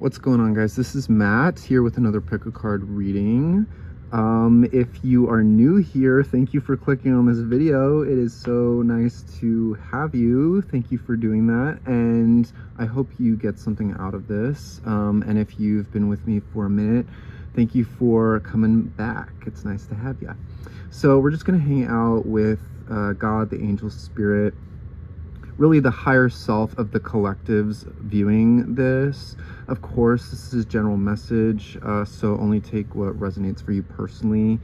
What's going on, guys? This is Matt here with another pick a card reading. If you are new here, thank you for clicking on this video. It is so nice to have you. Thank you for doing that, and I hope you get something out of this. And if you've been with me for a minute, thank you for coming back. It's nice to have you. So we're just going to hang out with God, the angel spirit, really the higher self of the collectives viewing this. Of course, this is general message, so only take what resonates for you personally,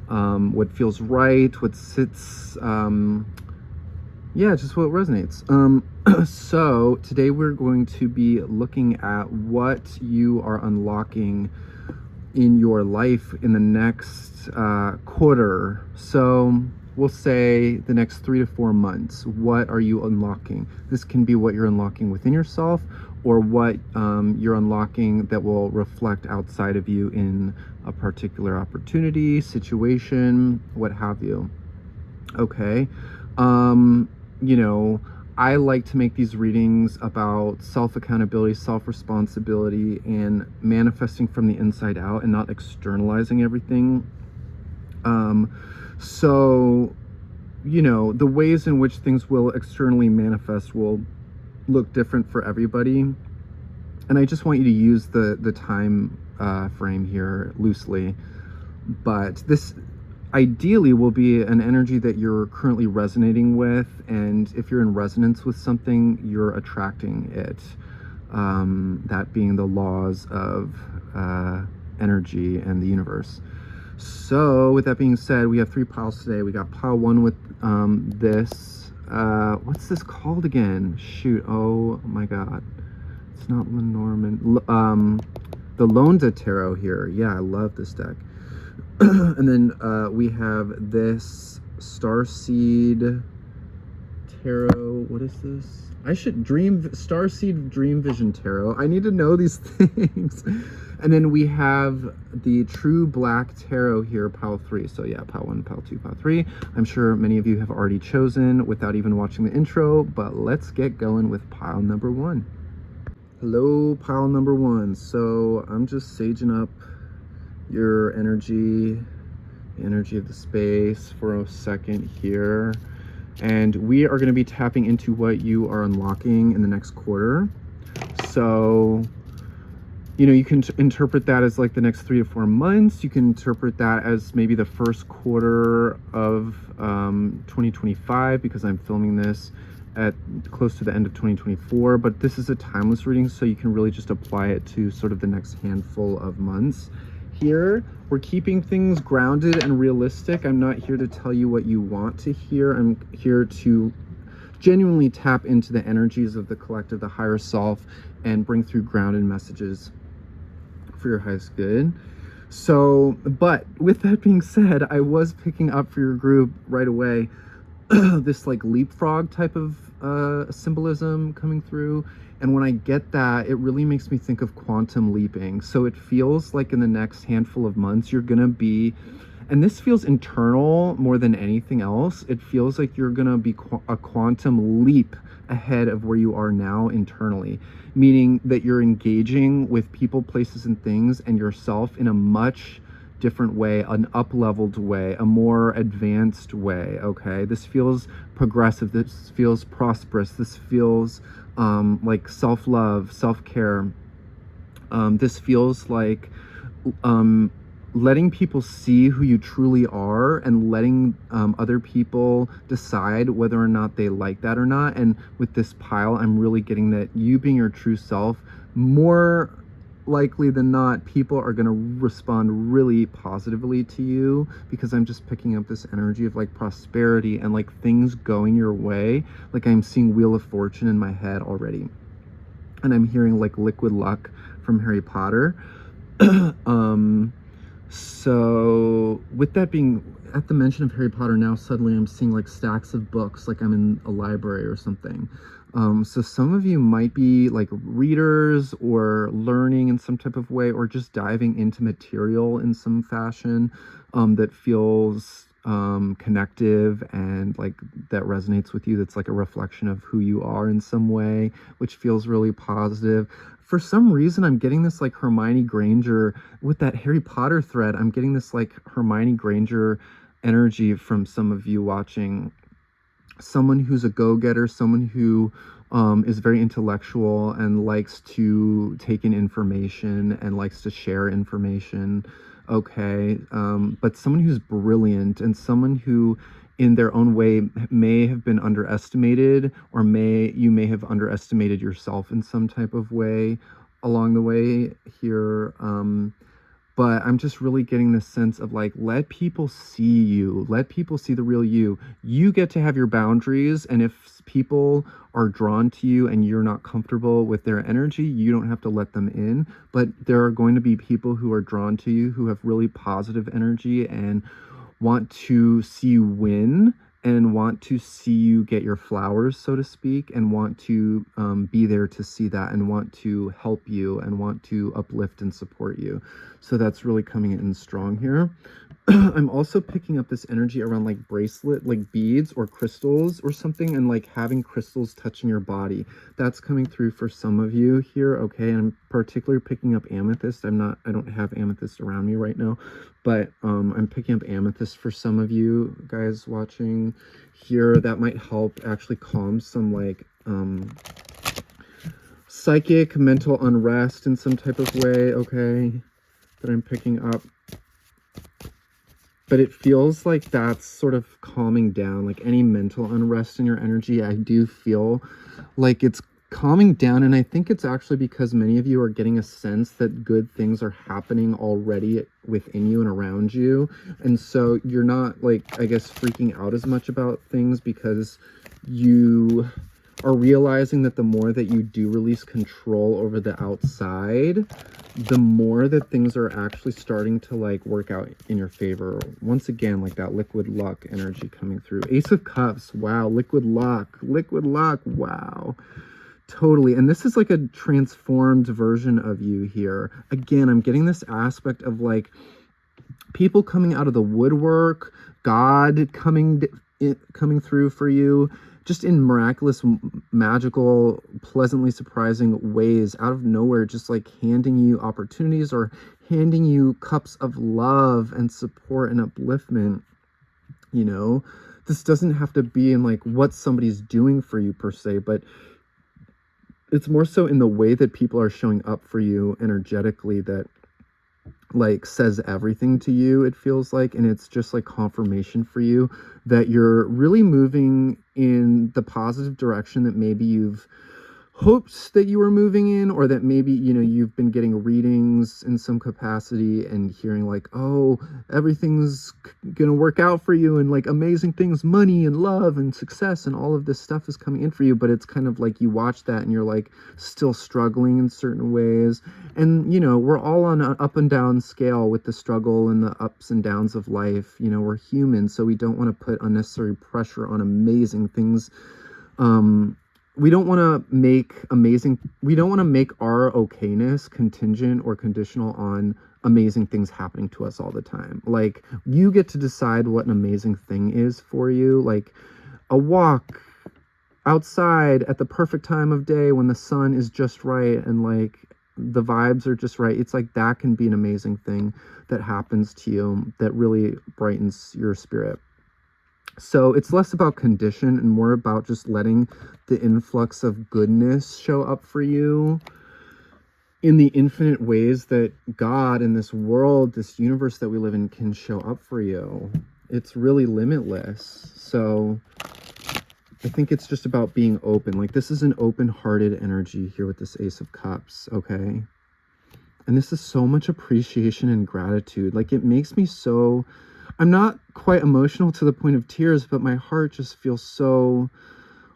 what feels right, what sits, yeah, just what resonates. So today we're going to be looking at what you are unlocking in your life in the next quarter. So we'll say the next 3 to 4 months. What are you unlocking? This can be what you're unlocking within yourself, or what you're unlocking that will reflect outside of you in a particular opportunity, situation, what have you. Okay. You know, I like to make these readings about self-accountability, self-responsibility, and manifesting from the inside out and not externalizing everything. So, you know, the ways in which things will externally manifest will look different for everybody. And I just want you to use the time frame here loosely. But this ideally will be an energy that you're currently resonating with. And if you're in resonance with something, you're attracting it. That being the laws of energy and the universe. So with that being said, we have 3 piles today. We got pile 1 with this, what's this called again? Shoot, oh my god, it's not Lenormand, the Londa Tarot here. Yeah, I love this deck. And then we have this Starseed Tarot. What is this? I should Starseed Dream Vision Tarot. I need to know these things. And then we have the True Black Tarot here, pile 3. So yeah, pile 1, pile 2, pile 3. I'm sure many of you have already chosen without even watching the intro, but let's get going with pile number 1. Hello, pile number 1. So I'm just saging up your energy, the energy of the space for a second here. And we are going to be tapping into what you are unlocking in the next quarter. So, you know, you can interpret that as like the next 3 to 4 months. You can interpret that as maybe the first quarter of 2025, because I'm filming this at close to the end of 2024. But this is a timeless reading, so you can really just apply it to sort of the next handful of months. Here, we're keeping things grounded and realistic. I'm not here to tell you what you want to hear. I'm here to genuinely tap into the energies of the collective, the higher self, and bring through grounded messages for your highest good. So, but with that being said, I was picking up for your group right away this like leapfrog type of symbolism coming through. And when I get that, it really makes me think of quantum leaping. So it feels like in the next handful of months, you're gonna be, and this feels internal more than anything else. It feels like you're gonna be a quantum leap ahead of where you are now internally, meaning that you're engaging with people, places, and things and yourself in a much different way, an up-leveled way, a more advanced way. Okay, this feels progressive, this feels prosperous, this feels like self-love, self-care. This feels like letting people see who you truly are, and letting other people decide whether or not they like that or not. And with this pile, I'm really getting that you being your true self, more likely than not, people are going to respond really positively to you, because I'm just picking up this energy of like prosperity and like things going your way. Like I'm seeing Wheel of Fortune in my head already, and I'm hearing like liquid luck from Harry Potter. So with that being, at the mention of Harry Potter, now suddenly I'm seeing like stacks of books, like I'm in a library or something. So some of you might be like readers or learning in some type of way, or just diving into material in some fashion that feels connective and like that resonates with you, that's like a reflection of who you are in some way, which feels really positive. for some reason I'm getting this like Hermione Granger with that Harry Potter thread. I'm getting this like Hermione Granger energy from some of you watching. Someone who's a go-getter, someone who is very intellectual and likes to take in information and likes to share information. Okay, but someone who's brilliant and someone who in their own way may have been underestimated, or you may have underestimated yourself in some type of way along the way here. But I'm just really getting this sense of like, let people see you, let people see the real you. You get to have your boundaries, and if people are drawn to you and you're not comfortable with their energy, you don't have to let them in. But there are going to be people who are drawn to you, who have really positive energy and want to see you win, and want to see you get your flowers, so to speak, and want to be there to see that, and want to help you, and want to uplift and support you. So that's really coming in strong here. I'm also picking up this energy around like bracelet, like beads or crystals or something, and like having crystals touching your body. That's coming through for some of you here, okay? And I'm particularly picking up amethyst. I don't have amethyst around me right now, but I'm picking up amethyst for some of you guys watching here. That might help actually calm some like psychic mental unrest in some type of way, okay, that I'm picking up. But it feels like that's sort of calming down, like any mental unrest in your energy. I do feel like it's calming down, and I think it's actually because many of you are getting a sense that good things are happening already within you and around you. And so you're not like, I guess, freaking out as much about things, because you are realizing that the more that you do release control over the outside, the more that things are actually starting to like work out in your favor. Once again, like that liquid luck energy coming through. Ace of Cups, wow, liquid luck, wow. Totally. And this is like a transformed version of you here. Again, I'm getting this aspect of like people coming out of the woodwork, God coming through for you, just in miraculous, magical, pleasantly surprising ways out of nowhere, just like handing you opportunities or handing you cups of love and support and upliftment. You know, this doesn't have to be in like what somebody's doing for you per se, but it's more so in the way that people are showing up for you energetically that like says everything to you, it feels like. And it's just like confirmation for you that you're really moving in the positive direction that maybe you've hoped that you were moving in, or that maybe, you know, you've been getting readings in some capacity and hearing like, oh, everything's gonna work out for you, and like amazing things, money and love and success and all of this stuff is coming in for you. But it's kind of like you watch that and you're like still struggling in certain ways. And, you know, we're all on an up and down scale with the struggle and the ups and downs of life. You know, we're human, so we don't want to put unnecessary pressure on amazing things. We don't want to make our okayness contingent or conditional on amazing things happening to us all the time. Like, you get to decide what an amazing thing is for you. Like a walk outside at the perfect time of day when the sun is just right and like the vibes are just right. It's like that can be an amazing thing that happens to you that really brightens your spirit. So it's less about condition and more about just letting the influx of goodness show up for you in the infinite ways that God in this world, this universe that we live in, can show up for you. It's really limitless. So I think it's just about being open. Like, this is an open-hearted energy here with this Ace of Cups, okay? And this is so much appreciation and gratitude. Like, it makes me so... I'm not quite emotional to the point of tears, but my heart just feels so,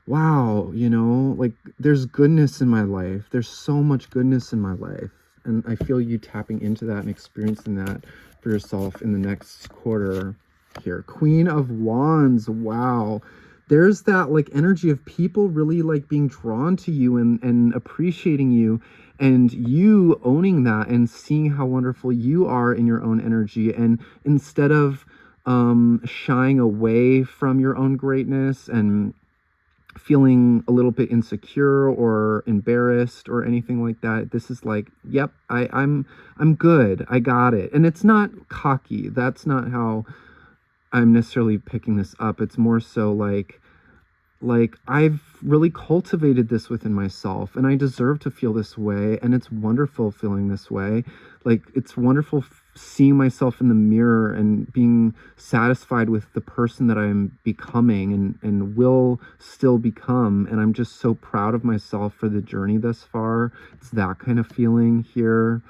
wow, you know, like there's goodness in my life. There's so much goodness in my life. And I feel you tapping into that and experiencing that for yourself in the next quarter here. Queen of Wands, wow. There's that like energy of people really like being drawn to you and appreciating you, and you owning that and seeing how wonderful you are in your own energy. And instead of shying away from your own greatness and feeling a little bit insecure or embarrassed or anything like that. This is like, yep, I'm good. I got it. And it's not cocky. That's not how I'm necessarily picking this up. It's more so like I've really cultivated this within myself, and I deserve to feel this way, and it's wonderful feeling this way. Like, it's wonderful seeing myself in the mirror and being satisfied with the person that I'm becoming and will still become, and I'm just so proud of myself for the journey thus far. It's that kind of feeling here.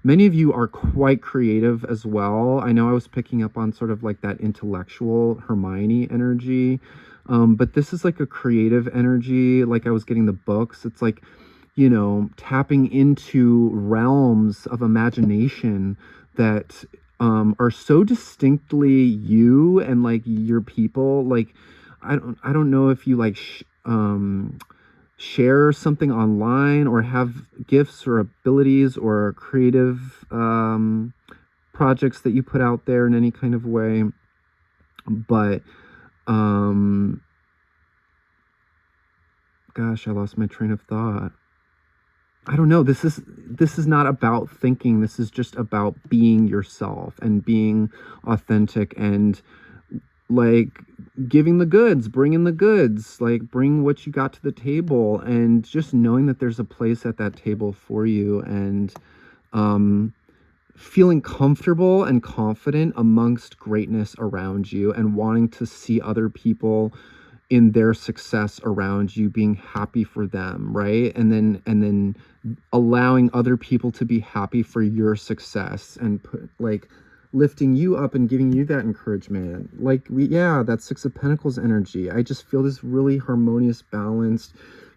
Many of you are quite creative as well. I know I was picking up on sort of like that intellectual Hermione energy, but this is like a creative energy. Like, I was getting the books. It's like, tapping into realms of imagination that are so distinctly you and like your people. Like, I don't know if you like share something online or have gifts or abilities or creative projects that you put out there in any kind of way, but gosh, I lost my train of thought. I don't know. This is not about thinking. This is just about being yourself and being authentic and like giving the goods, bringing the goods, like bring what you got to the table, and just knowing that there's a place at that table for you, and feeling comfortable and confident amongst greatness around you, and wanting to see other people in their success around you, being happy for them, right? And then allowing other people to be happy for your success, and like lifting you up and giving you that encouragement. Like, that Six of Pentacles energy. I just feel this really harmonious, balanced,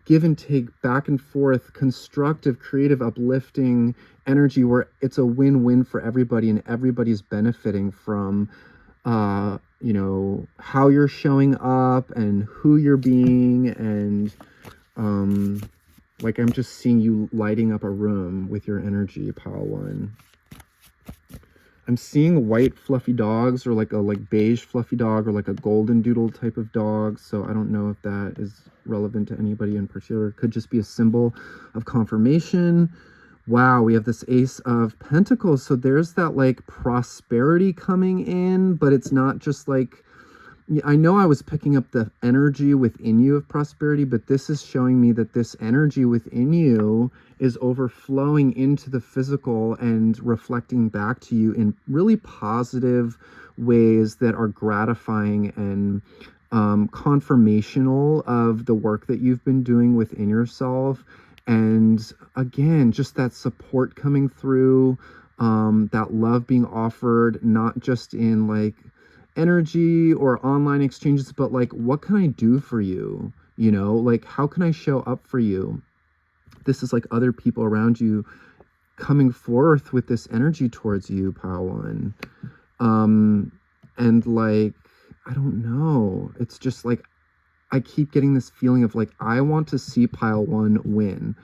give and take, back and forth, constructive, creative, uplifting energy where it's a win-win for everybody, and everybody's benefiting from how you're showing up and who you're being. And like, I'm just seeing you lighting up a room with your energy, Pile One. I'm seeing white fluffy dogs, or like a beige fluffy dog, or like a golden doodle type of dog. So I don't know if that is relevant to anybody in particular. It could just be a symbol of confirmation. Wow, we have this Ace of Pentacles. So there's that like prosperity coming in, but it's not just like, I know I was picking up the energy within you of prosperity, but this is showing me that this energy within you is overflowing into the physical and reflecting back to you in really positive ways that are gratifying and confirmational of the work that you've been doing within yourself. And again, just that support coming through, that love being offered, not just in like energy or online exchanges, but like, what can I do for you? Like, how can I show up for you? This is like other people around you coming forth with this energy towards you, Pile One. And like, I don't know. It's just like, I keep getting this feeling of like, I want to see Pile One win.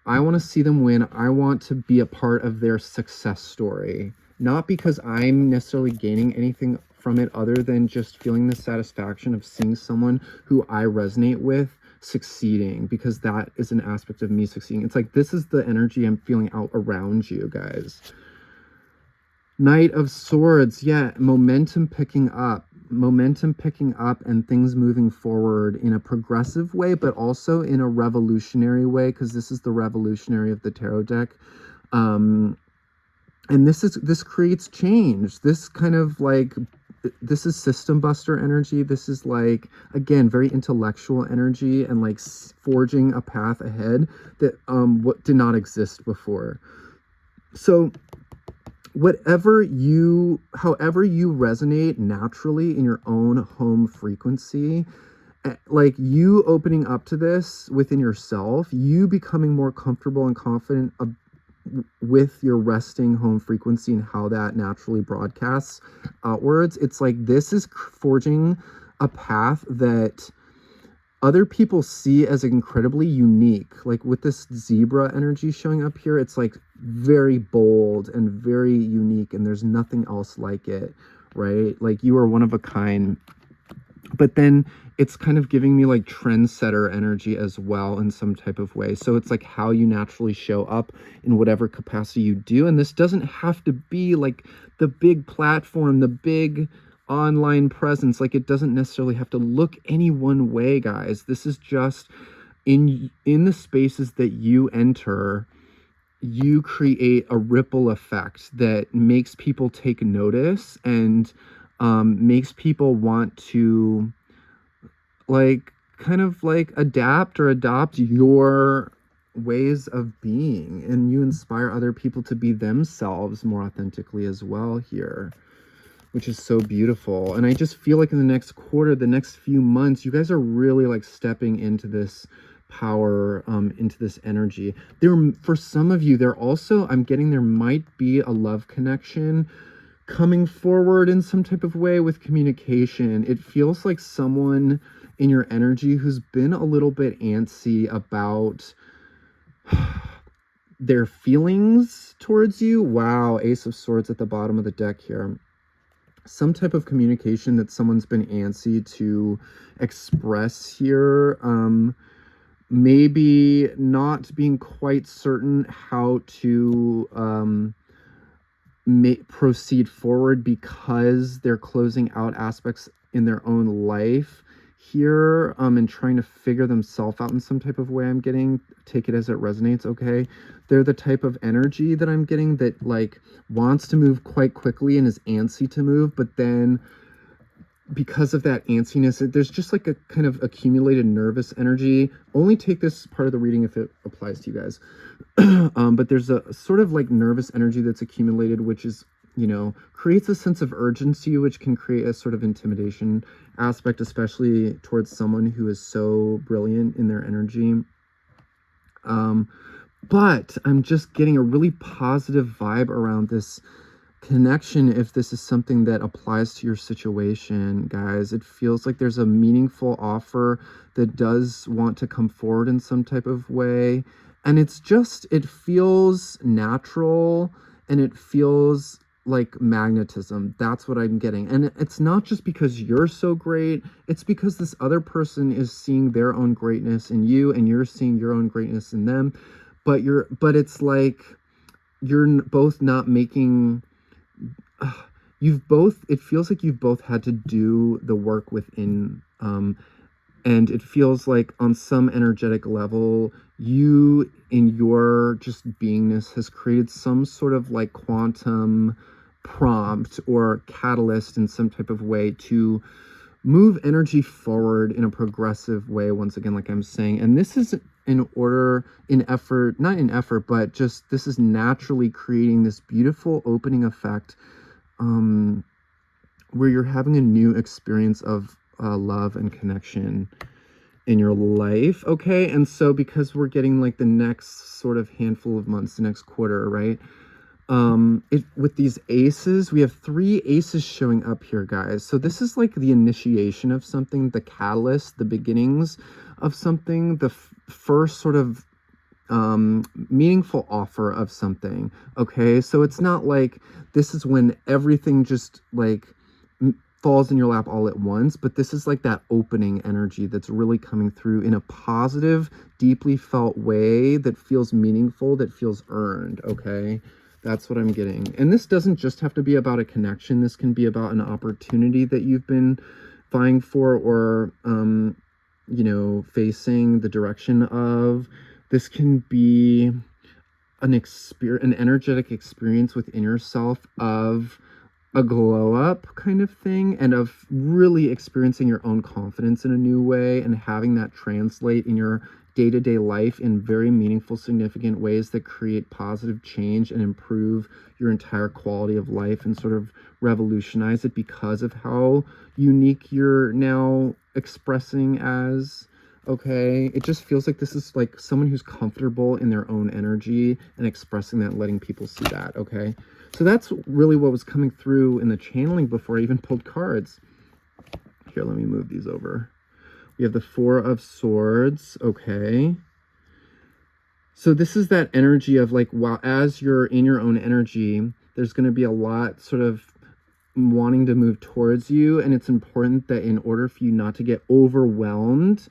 I want to see them win. I want to be a part of their success story. Not because I'm necessarily gaining anything from it other than just feeling the satisfaction of seeing someone who I resonate with succeeding, because that is an aspect of me succeeding. It's like, this is the energy I'm feeling out around you guys. Knight of Swords. Yeah, momentum picking up, and things moving forward in a progressive way, but also in a revolutionary way, because this is the revolutionary of the tarot deck. And this creates change. This kind of like, this is system buster energy. This is like, again, very intellectual energy, and like forging a path ahead that what did not exist before. So however you resonate naturally in your own home frequency, like you opening up to this within yourself, you becoming more comfortable and confident with your resting home frequency and how that naturally broadcasts outwards. It's like, this is forging a path that other people see as incredibly unique. Like with this zebra energy showing up here, it's like very bold and very unique, and there's nothing else like it, right? Like, you are one of a kind. but then it's kind of giving me like trendsetter energy as well in some type of way. So it's like how you naturally show up in whatever capacity you do. And this doesn't have to be like the big platform, the big online presence. Like it doesn't necessarily have to look any one way, guys. This is just in the spaces that you enter, you create a ripple effect that makes people take notice and makes people want to like kind of like adapt or adopt your ways of being, and you inspire other people to be themselves more authentically as well here, which is so beautiful. And I just feel like in the next quarter, the next few months, you guys are really like stepping into this power, into this energy. There, for some of you, there also, I'm getting, there might be a love connection coming forward in some type of way with communication. It feels like someone in your energy who's been a little bit antsy about their feelings towards you. Wow, Ace of Swords at the bottom of the deck here. Some type of communication that someone's been antsy to express here. Maybe not being quite certain how to proceed forward because they're closing out aspects in their own life here, and trying to figure themselves out in some type of way. I'm getting, take it as it resonates, okay? They're the type of energy that I'm getting that like wants to move quite quickly and is antsy to move, but then because of that antsiness, there's just like a kind of accumulated nervous energy. Only take this part of the reading if it applies to you guys. But there's a sort of like nervous energy that's accumulated, which is, you know, creates a sense of urgency, which can create a sort of intimidation aspect, especially towards someone who is so brilliant in their energy. But I'm just getting a really positive vibe around this connection. If this is something that applies to your situation, guys, it feels like there's a meaningful offer that does want to come forward in some type of way. And it's just, it feels natural and it feels like magnetism. That's what I'm getting. And it's not just because you're so great, it's because this other person is seeing their own greatness in you and you're seeing your own greatness in them. But it's like you're both not making, you've both, it feels like you've both had to do the work within, and it feels like on some energetic level, you in your just beingness has created some sort of like quantum prompt or catalyst in some type of way to move energy forward in a progressive way, once again, like I'm saying. And this is in order, in effort, not in effort, but just this is naturally creating this beautiful opening effect, where you're having a new experience of love and connection in your life. Okay, and so because we're getting like the next sort of handful of months, the next quarter, right? With these aces, we have 3 aces showing up here, guys. So this is like the initiation of something, the catalyst, the beginnings of something, the first sort of meaningful offer of something. Okay, so it's not like this is when everything just like falls in your lap all at once, but this is like that opening energy that's really coming through in a positive, deeply felt way that feels meaningful, that feels earned. Okay, that's what I'm getting. And this doesn't just have to be about a connection. This can be about an opportunity that you've been vying for, or you know, facing the direction of. This can be an energetic experience within yourself of a glow up kind of thing, and of really experiencing your own confidence in a new way and having that translate in your day-to-day life in very meaningful, significant ways that create positive change and improve your entire quality of life and sort of revolutionize it because of how unique you're now expressing as. Okay, it just feels like this is like someone who's comfortable in their own energy and expressing that, letting people see that. Okay, so that's really what was coming through in the channeling before I even pulled cards. Here, let me move these over. We have the 4 of Swords. Okay, so this is that energy of like, wow, as you're in your own energy, there's going to be a lot sort of wanting to move towards you, and it's important that in order for you not to get overwhelmed,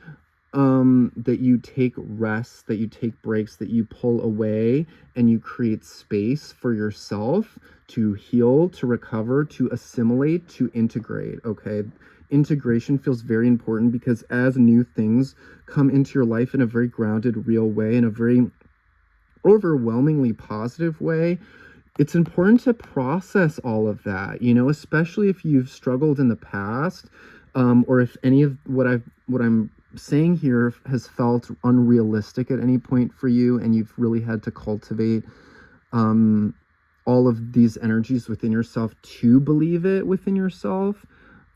that you take rest, that you take breaks, that you pull away and you create space for yourself to heal, to recover, to assimilate, to integrate. Okay, integration feels very important because as new things come into your life in a very grounded, real way, in a very overwhelmingly positive way, it's important to process all of that, especially if you've struggled in the past, or if any of what I'm saying here has felt unrealistic at any point for you, and you've really had to cultivate all of these energies within yourself to believe it within yourself,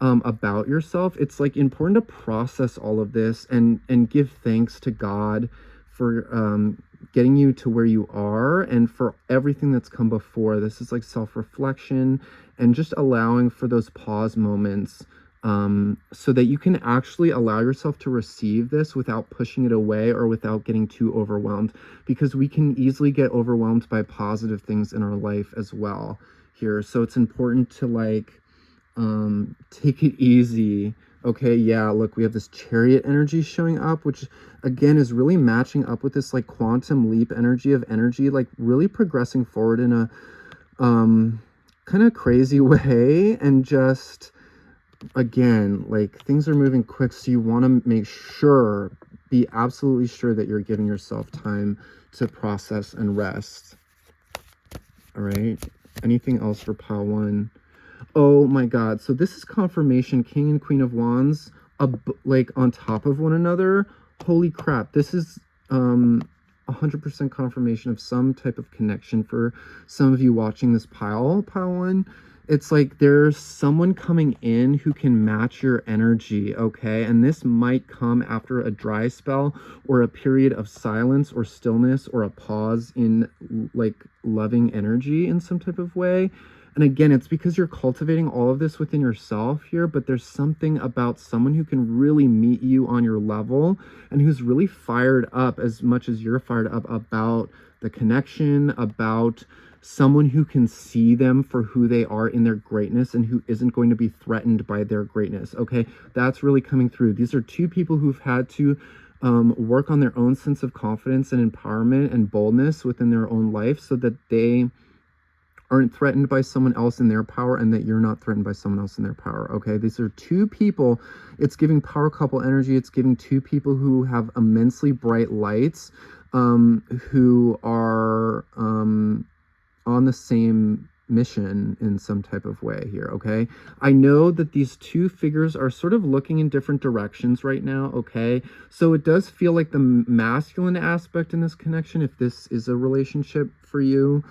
about yourself. It's like important to process all of this and give thanks to God for getting you to where you are and for everything that's come before. This is like self-reflection and just allowing for those pause moments, so that you can actually allow yourself to receive this without pushing it away or without getting too overwhelmed, because we can easily get overwhelmed by positive things in our life as well here. So it's important to take it easy. Okay, yeah, look, we have this Chariot energy showing up, which again is really matching up with this like quantum leap energy, like really progressing forward in a kind of crazy way. And just again, like things are moving quick, so you want to be absolutely sure that you're giving yourself time to process and rest. All right, anything else for pile 1? Oh my God. So this is confirmation, King and Queen of Wands, like on top of one another. Holy crap. This is 100% confirmation of some type of connection for some of you watching this pile 1. It's like there's someone coming in who can match your energy, okay? And this might come after a dry spell or a period of silence or stillness or a pause in like loving energy in some type of way. And again, it's because you're cultivating all of this within yourself here, but there's something about someone who can really meet you on your level and who's really fired up as much as you're fired up about the connection, about someone who can see them for who they are in their greatness and who isn't going to be threatened by their greatness. Okay, that's really coming through. These are two people who've had to work on their own sense of confidence and empowerment and boldness within their own life so that they aren't threatened by someone else in their power and that you're not threatened by someone else in their power. Okay, these are two people. It's giving power couple energy. It's giving two people who have immensely bright lights, who are on the same mission in some type of way here. Okay, I know that these two figures are sort of looking in different directions right now. Okay, so it does feel like the masculine aspect in this connection, if this is a relationship for you,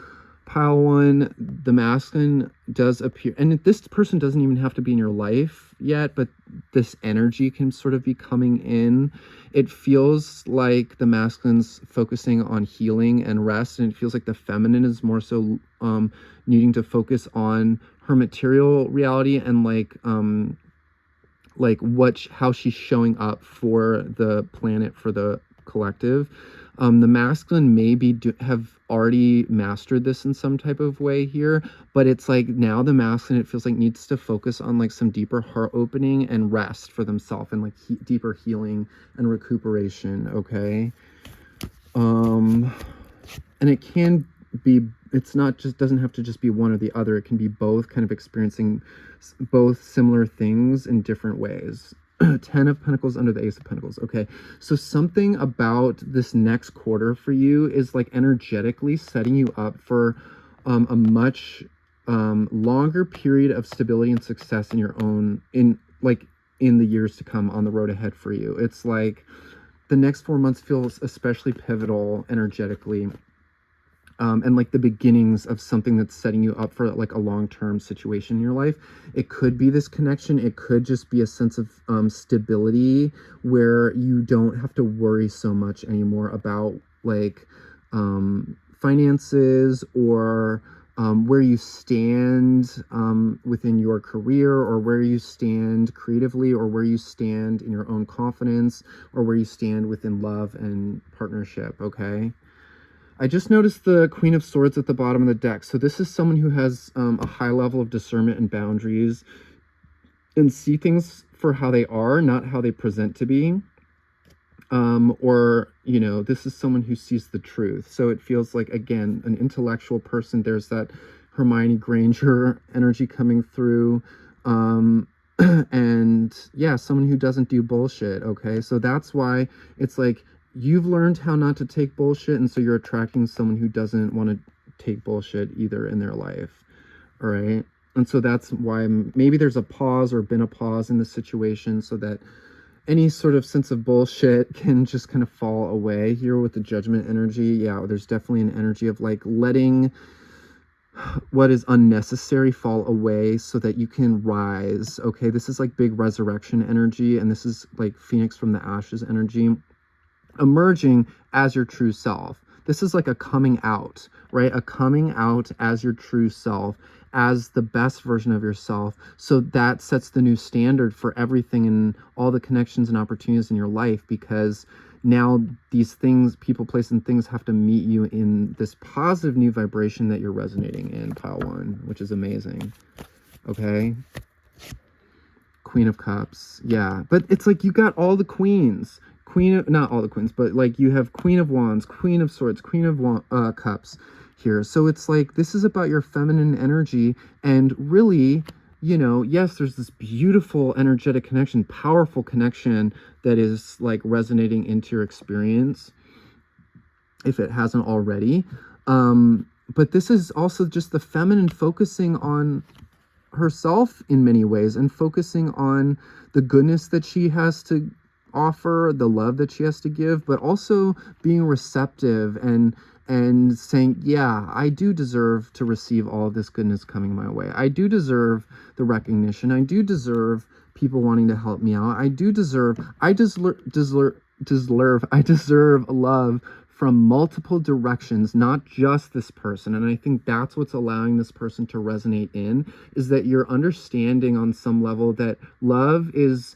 pile 1, the masculine does appear, and this person doesn't even have to be in your life yet, but this energy can sort of be coming in. It feels like the masculine's focusing on healing and rest, and it feels like the feminine is more so needing to focus on her material reality and how she's showing up for the planet, for the collective. The masculine maybe have already mastered this in some type of way here, but it's like now the masculine, it feels like, needs to focus on like some deeper heart opening and rest for themselves and like deeper healing and recuperation. Okay, and it can be, it's not just, doesn't have to just be one or the other. It can be both, kind of experiencing both similar things in different ways. 10 of Pentacles under the Ace of Pentacles. Okay, so something about this next quarter for you is like energetically setting you up for a much longer period of stability and success in your own, in the years to come on the road ahead for you. It's like the next 4 months feels especially pivotal energetically. And like the beginnings of something that's setting you up for like a long-term situation in your life. It could be this connection. It could just be a sense of stability where you don't have to worry so much anymore about like finances or where you stand within your career, or where you stand creatively, or where you stand in your own confidence, or where you stand within love and partnership. Okay. I just noticed the Queen of Swords at the bottom of the deck. So this is someone who has a high level of discernment and boundaries and see things for how they are, not how they present to be. Or, you know, this is someone who sees the truth. So it feels like, again, an intellectual person. There's that Hermione Granger energy coming through. And yeah, someone who doesn't do bullshit. Okay. So that's why it's like you've learned how not to take bullshit. And so you're attracting someone who doesn't want to take bullshit either in their life. All right. And so that's why maybe there's a pause or been a pause in the situation so that any sort of sense of bullshit can just kind of fall away here with the Judgment energy. Yeah, there's definitely an energy of like letting what is unnecessary fall away so that you can rise. Okay, this is like big resurrection energy, and this is like Phoenix from the ashes energy, emerging as your true self. This is like a coming out, right? A coming out as your true self, as the best version of yourself. So that sets the new standard for everything and all the connections and opportunities in your life, because now these things, people, places, and things have to meet you in this positive new vibration that you're resonating in, pile one, which is amazing. Okay. Queen of Cups. Yeah. But it's like you got all the queens. Not all the queens, but like you have Queen of Wands, Queen of Swords, Queen of Cups here. So it's like this is about your feminine energy, and really, you know, yes, there's this beautiful energetic connection, powerful connection that is like resonating into your experience if it hasn't already. But this is also just the feminine focusing on herself in many ways and focusing on the goodness that she has to offer, the love that she has to give, but also being receptive and saying, yeah, I do deserve to receive all of this goodness coming my way. I do deserve the recognition. I do deserve people wanting to help me out. I deserve love from multiple directions, not just this person. And I think that's what's allowing this person to resonate in, is that you're understanding on some level that love is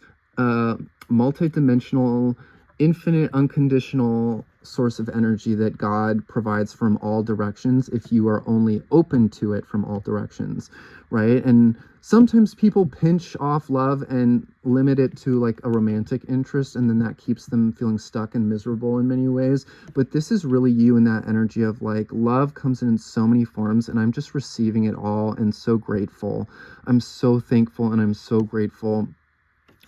multidimensional, infinite, unconditional source of energy that God provides from all directions if you are only open to it from all directions, right? And sometimes people pinch off love and limit it to like a romantic interest, and then that keeps them feeling stuck and miserable in many ways. But this is really you in that energy of like love comes in so many forms, and I'm just receiving it all and so grateful. I'm so thankful and I'm so grateful.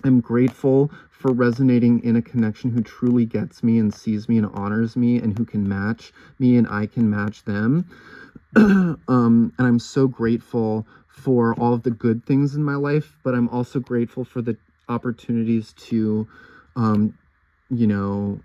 I'm grateful for resonating in a connection who truly gets me and sees me and honors me and who can match me and I can match them. And I'm so grateful for all of the good things in my life, but I'm also grateful for the opportunities to, you know,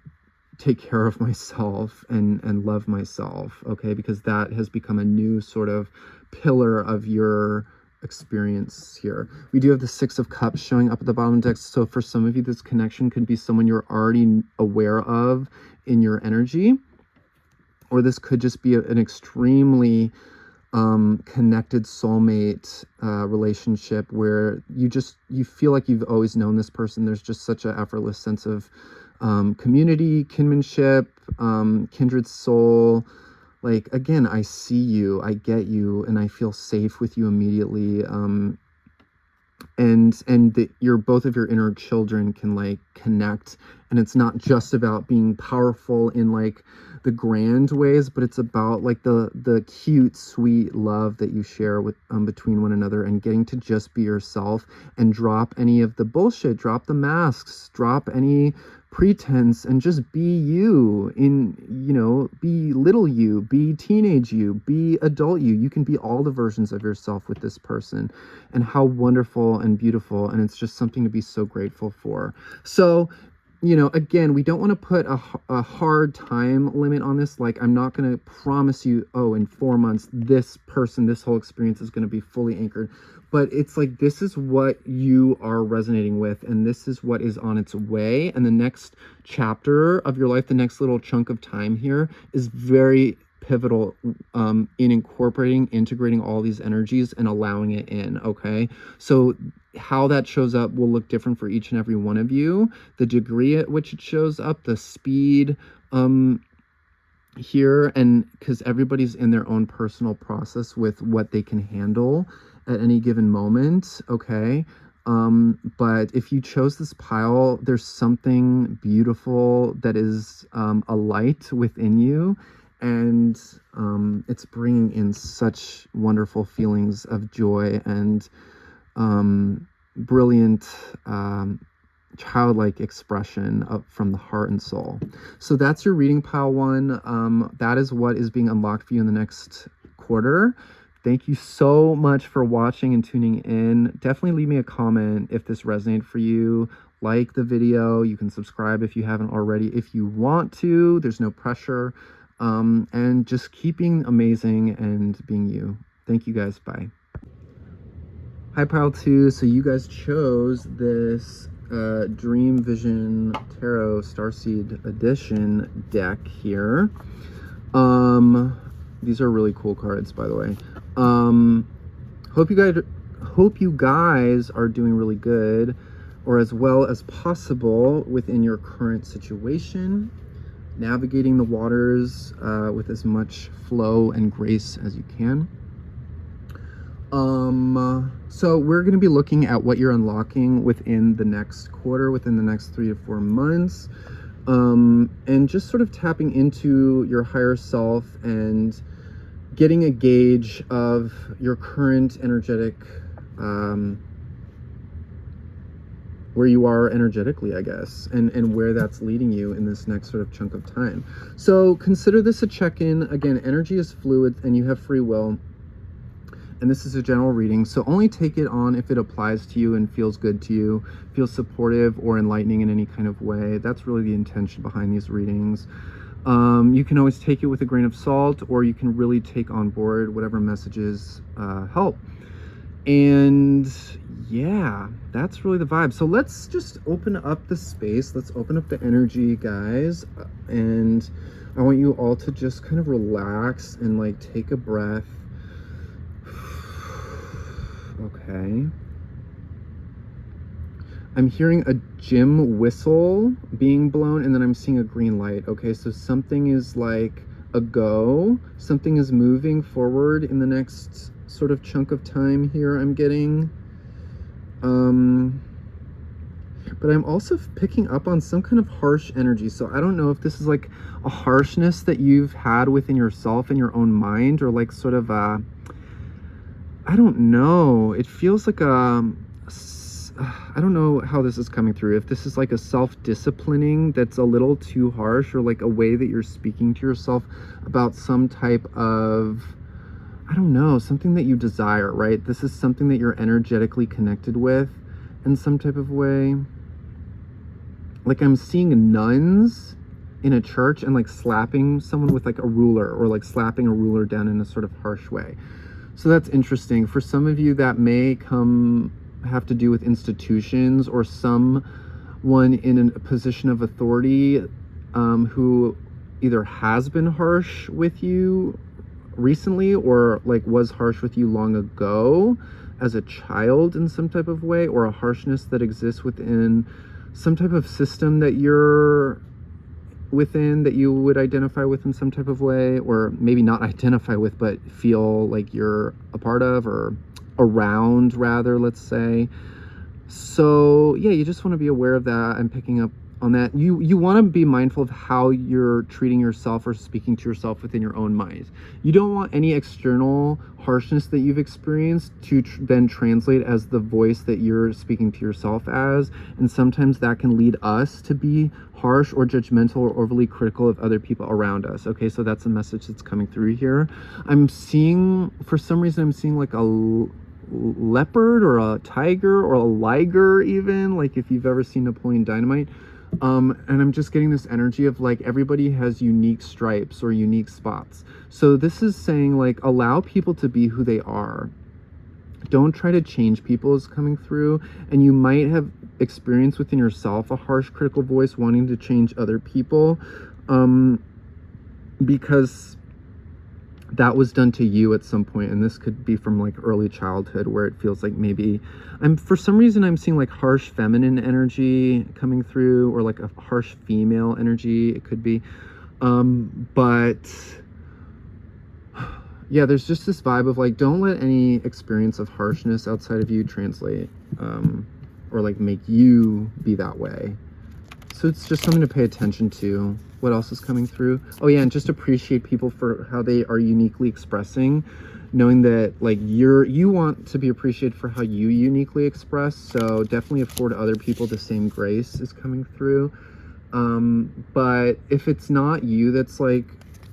take care of myself and love myself, okay? Because that has become a new sort of pillar of your experience here. We do have the Six of Cups showing up at the bottom of the deck. So for some of you, this connection could be someone you're already aware of in your energy, or this could just be an extremely connected soulmate relationship where you feel like you've always known this person. There's just such an effortless sense of community, kinship, kindred soul. Like, again, I see you, I get you, and I feel safe with you immediately. And both of your inner children can like connect, and it's not just about being powerful in like the grand ways, but it's about like the cute, sweet love that you share with between one another, and getting to just be yourself and drop any of the bullshit, drop the masks, drop any pretense, and just be you be little you, be teenage you, be adult you. You can be all the versions of yourself with this person, and how wonderful and beautiful, and it's just something to be so grateful for. So, again, we don't want to put a hard time limit on this. Like, I'm not going to promise you, oh, in 4 months, this whole experience is going to be fully anchored. But it's like, this is what you are resonating with, and this is what is on its way. And the next chapter of your life, the next little chunk of time here, is very pivotal in integrating all these energies and allowing it in, okay? So how that shows up will look different for each and every one of you. The degree at which it shows up, the speed, here, and because everybody's in their own personal process with what they can handle at any given moment, okay? But if you chose this pile, there's something beautiful that is a light within you, and it's bringing in such wonderful feelings of joy and brilliant childlike expression from the heart and soul. So that's your reading, pile one. That is what is being unlocked for you in the next quarter. Thank you so much for watching and tuning in. Definitely leave me a comment if this resonated for you. Like the video. You can subscribe if you haven't already if you want to. There's no pressure. And just keep being amazing and being you. Thank you guys. Bye. Hi, pile two. So you guys chose this Dream Vision Tarot Starseed Edition deck here. These are really cool cards, by the way. Hope you guys are doing really good, or as well as possible within your current situation, navigating the waters with as much flow and grace as you can. So we're going to be looking at what you're unlocking within the next quarter, within the next 3 to 4 months, and just sort of tapping into your higher self and getting a gauge of your current energetic, where you are energetically, I guess, and where that's leading you in this next sort of chunk of time. So consider this a check-in. Again, energy is fluid and you have free will. And this is a general reading, so only take it on if it applies to you and feels good to you, feels supportive or enlightening in any kind of way. That's really the intention behind these readings. You can always take it with a grain of salt, or you can really take on board whatever messages help. And yeah, that's really the vibe. So let's just open up the space. Let's open up the energy, guys. And I want you all to just kind of relax and like take a breath. Okay. I'm hearing a gym whistle being blown, and then I'm seeing a green light. Okay, so something is like a go. Something is moving forward in the next sort of chunk of time here, I'm getting. But I'm also picking up on some kind of harsh energy. So I don't know if this is like a harshness that you've had within yourself in your own mind, or like sort of a, I don't know. It feels like I don't know how this is coming through. If this is like a self-disciplining that's a little too harsh, or like a way that you're speaking to yourself about some type of, I don't know, something that you desire, right? This is something that you're energetically connected with in some type of way. Like I'm seeing nuns in a church and like slapping someone with like a ruler, or like slapping a ruler down in a sort of harsh way. So that's interesting. For some of you, that may have to do with institutions or someone in a position of authority who either has been harsh with you recently, or like was harsh with you long ago as a child in some type of way, or a harshness that exists within some type of system that you're within, that you would identify with in some type of way, or maybe not identify with, but feel like you're a part of, or around rather, let's say. So yeah, you just want to be aware of that. I'm picking up on that. You want to be mindful of how you're treating yourself or speaking to yourself within your own mind. You don't want any external harshness that you've experienced to then translate as the voice that you're speaking to yourself as. And sometimes that can lead us to be harsh or judgmental or overly critical of other people around us. Okay, so that's a message that's coming through here. I'm seeing, for some reason, I'm seeing like a leopard or a tiger or a liger, even, like if you've ever seen Napoleon Dynamite. And I'm just getting this energy of like everybody has unique stripes or unique spots. So this is saying like allow people to be who they are. Don't try to change people is coming through. And you might have experienced within yourself a harsh critical voice wanting to change other people, because that was done to you at some point. And this could be from like early childhood, where it feels like maybe for some reason I'm seeing like harsh feminine energy coming through, or like a harsh female energy. It could be But yeah, there's just this vibe of like, don't let any experience of harshness outside of you translate, or like make you be that way. So it's just something to pay attention to. What else is coming through? Oh yeah, and just appreciate people for how they are uniquely expressing, knowing that like you want to be appreciated for how you uniquely express. So definitely afford other people the same grace is coming through. But if it's not you that's like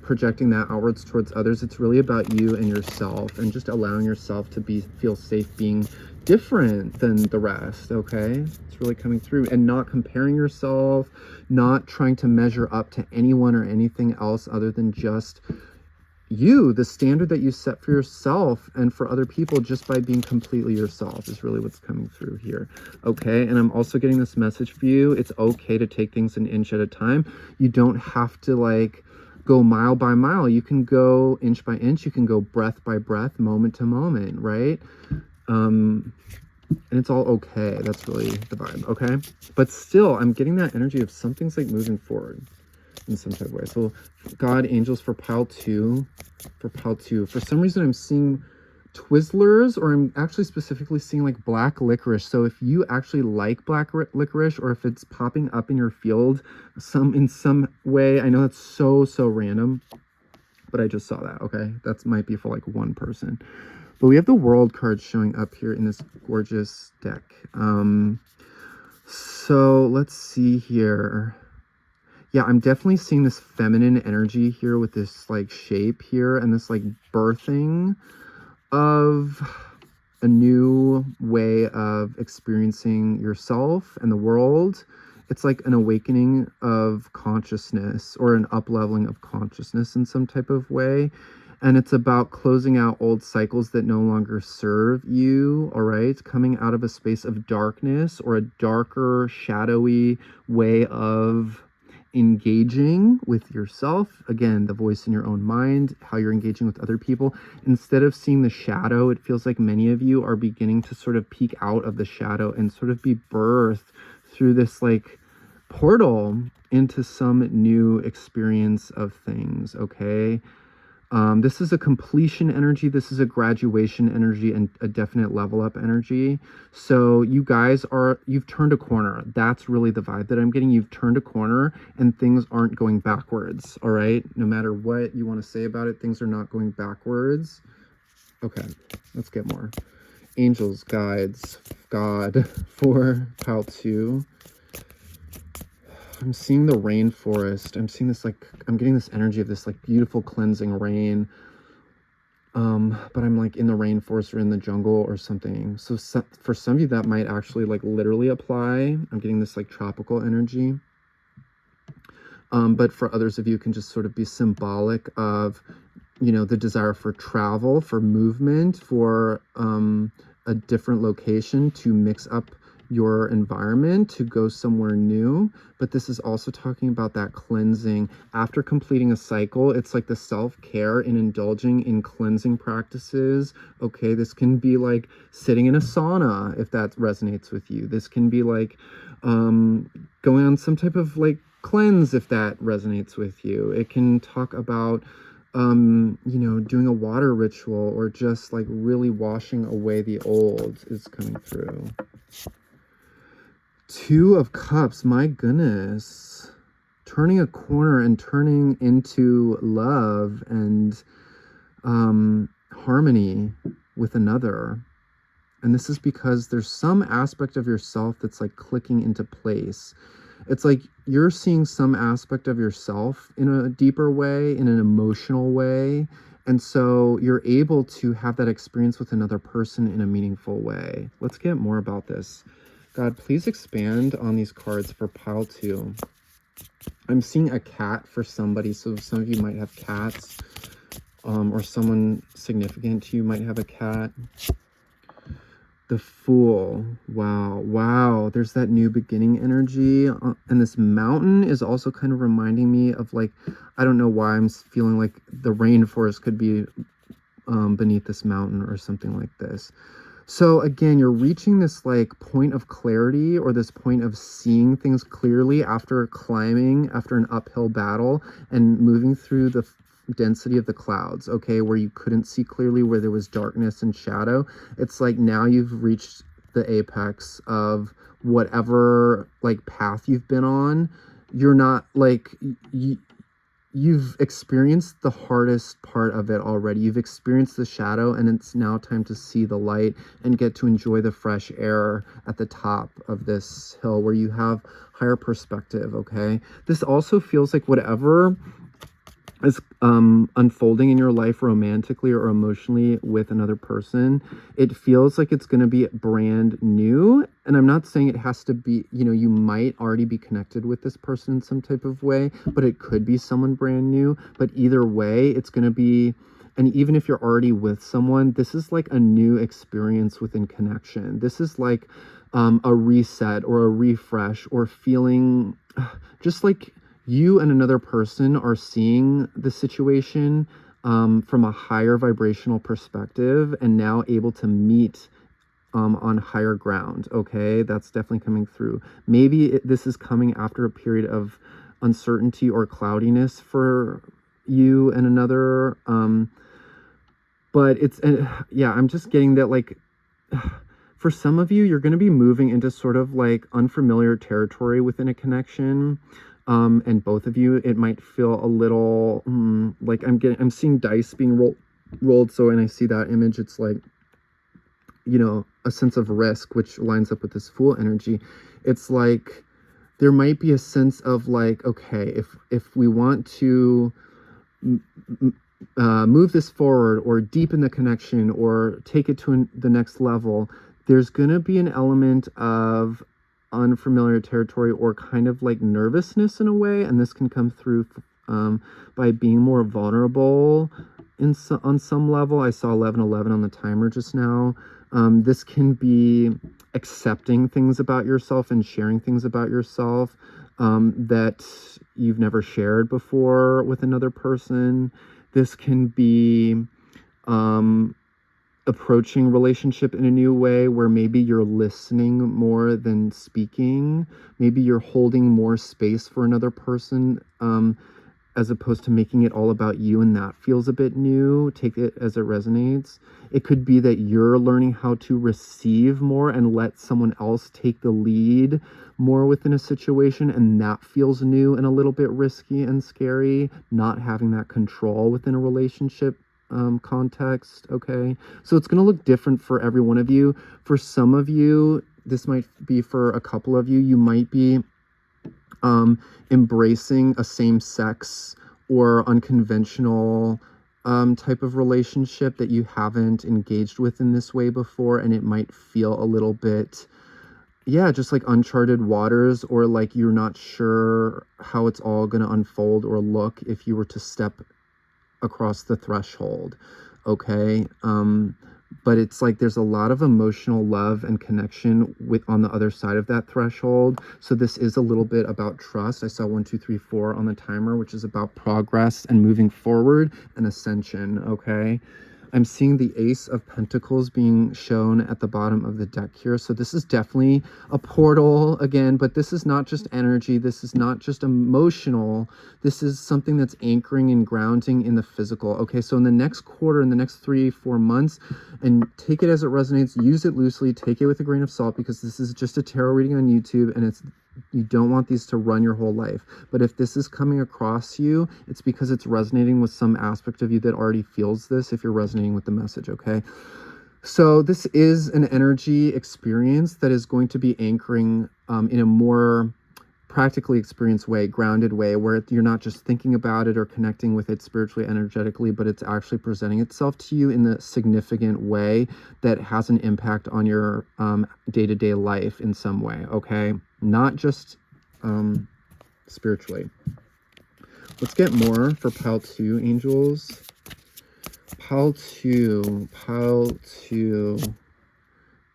projecting that outwards towards others, it's really about you and yourself, and just allowing yourself to feel safe being different than the rest. Okay, it's really coming through, and not comparing yourself, not trying to measure up to anyone or anything else other than just you, the standard that you set for yourself and for other people, just by being completely yourself, is really what's coming through here. Okay, and I'm also getting this message for you. It's okay to take things an inch at a time. You don't have to like go mile by mile. You can go inch by inch. You can go breath by breath, moment to moment, right? And it's all okay. That's really the vibe. Okay, but still I'm getting that energy of something's like moving forward in some type of way. So God, angels for pile 2. For some reason I'm seeing Twizzlers, or I'm actually specifically seeing like black licorice. So if you actually like black licorice, or if it's popping up in your field in some way, I know that's so random, but I just saw that. Okay, that might be for like one person. But we have the World card showing up here in this gorgeous deck. So let's see here. Yeah, I'm definitely seeing this feminine energy here with this like shape here, and this like birthing of a new way of experiencing yourself and the world. It's like an awakening of consciousness, or an up-leveling of consciousness in some type of way. And it's about closing out old cycles that no longer serve you, all right? Coming out of a space of darkness, or a darker, shadowy way of engaging with yourself. Again, the voice in your own mind, how you're engaging with other people. Instead of seeing the shadow, it feels like many of you are beginning to sort of peek out of the shadow and sort of be birthed through this like portal into some new experience of things. Okay, this is a completion energy. This is a graduation energy, and a definite level up energy. So you guys you've turned a corner. That's really the vibe that I'm getting. You've turned a corner, and things aren't going backwards. All right, no matter what you want to say about it, things are not going backwards. Okay, let's get more. Angels, guides, God for pile 2. I'm seeing the rainforest. I'm seeing this like, I'm getting this energy of this like beautiful cleansing rain. But I'm like in the rainforest or in the jungle or something. So for some of you that might actually like literally apply. I'm getting this like tropical energy. But for others of you, it can just sort of be symbolic of, you know, the desire for travel, for movement, for a different location, to mix up your environment, to go somewhere new. But this is also talking about that cleansing after completing a cycle. It's like the self-care and indulging in cleansing practices. Okay, this can be like sitting in a sauna if that resonates with you. This can be like going on some type of like cleanse if that resonates with you. It can talk about you know, doing a water ritual, or just like really washing away the old is coming through. 2 of Cups, my goodness. Turning a corner and turning into love and harmony with another. And this is because there's some aspect of yourself that's like clicking into place. It's like you're seeing some aspect of yourself in a deeper way, in an emotional way. And so you're able to have that experience with another person in a meaningful way. Let's get more about this. God, please expand on these cards for pile 2. I'm seeing a cat for somebody. So some of you might have cats, or someone significant to you might have a cat. The Fool. Wow. There's that new beginning energy. And this mountain is also kind of reminding me of like, I don't know why I'm feeling like the rainforest could be beneath this mountain or something like this. So again, you're reaching this like point of clarity, or this point of seeing things clearly after climbing, after an uphill battle, and moving through the density of the clouds, okay, where you couldn't see clearly, where there was darkness and shadow. It's like now you've reached the apex of whatever like path you've been on. You're not like you've experienced the hardest part of it already. You've experienced the shadow, and it's now time to see the light and get to enjoy the fresh air at the top of this hill where you have higher perspective, okay? This also feels like whatever is unfolding in your life romantically or emotionally with another person, it feels like it's going to be brand new. And I'm not saying it has to be, you might already be connected with this person in some type of way, but it could be someone brand new. But either way, it's going to be, and even if you're already with someone, this is like a new experience within connection. This is like a reset or a refresh, or feeling just like you and another person are seeing the situation from a higher vibrational perspective, and now able to meet on higher ground. Okay, that's definitely coming through. Maybe this is coming after a period of uncertainty or cloudiness for you and another. But it's, yeah, I'm just getting that, like, for some of you, you're going to be moving into sort of like unfamiliar territory within a connection. And both of you, it might feel a little like I'm seeing dice being rolled. So when I see that image, it's like, a sense of risk, which lines up with this Fool energy. It's like there might be a sense of like, okay, if we want to move this forward, or deepen the connection, or take it to the next level, there's going to be an element of unfamiliar territory, or kind of like nervousness in a way. And this can come through by being more vulnerable on some level. I saw 1111 on the timer just now. This can be accepting things about yourself and sharing things about yourself that you've never shared before with another person. This can be approaching relationship in a new way, where maybe you're listening more than speaking. Maybe you're holding more space for another person, as opposed to making it all about you, and that feels a bit new. Take it as it resonates. It could be that you're learning how to receive more and let someone else take the lead more within a situation, and that feels new and a little bit risky and scary, not having that control within a relationship context. Okay, so it's going to look different for every one of you. For some of you, this might be for a couple of you, you might be embracing a same-sex or unconventional type of relationship that you haven't engaged with in this way before, and it might feel a little bit, yeah, just like uncharted waters, or like you're not sure how it's all going to unfold or look if you were to step across the threshold. Okay, but it's like there's a lot of emotional love and connection on the other side of that threshold. So this is a little bit about trust. I saw 1 2 3 4 on the timer, which is about progress and moving forward and ascension. Okay, I'm seeing the Ace of Pentacles being shown at the bottom of the deck here. So this is definitely a portal again, but this is not just energy. This is not just emotional. This is something that's anchoring and grounding in the physical. Okay, so in the next quarter, in the next 3-4 months, and take it as it resonates, use it loosely, take it with a grain of salt, because this is just a tarot reading on YouTube, and you don't want these to run your whole life. But if this is coming across you, it's because it's resonating with some aspect of you that already feels this, if you're resonating with the message. Okay, so this is an energy experience that is going to be anchoring in a more practically experienced way, grounded way, where you're not just thinking about it or connecting with it spiritually, energetically, but it's actually presenting itself to you in the significant way that has an impact on your day-to-day life in some way. Okay, not just spiritually. Let's get more for pile 2, angels. Pile 2,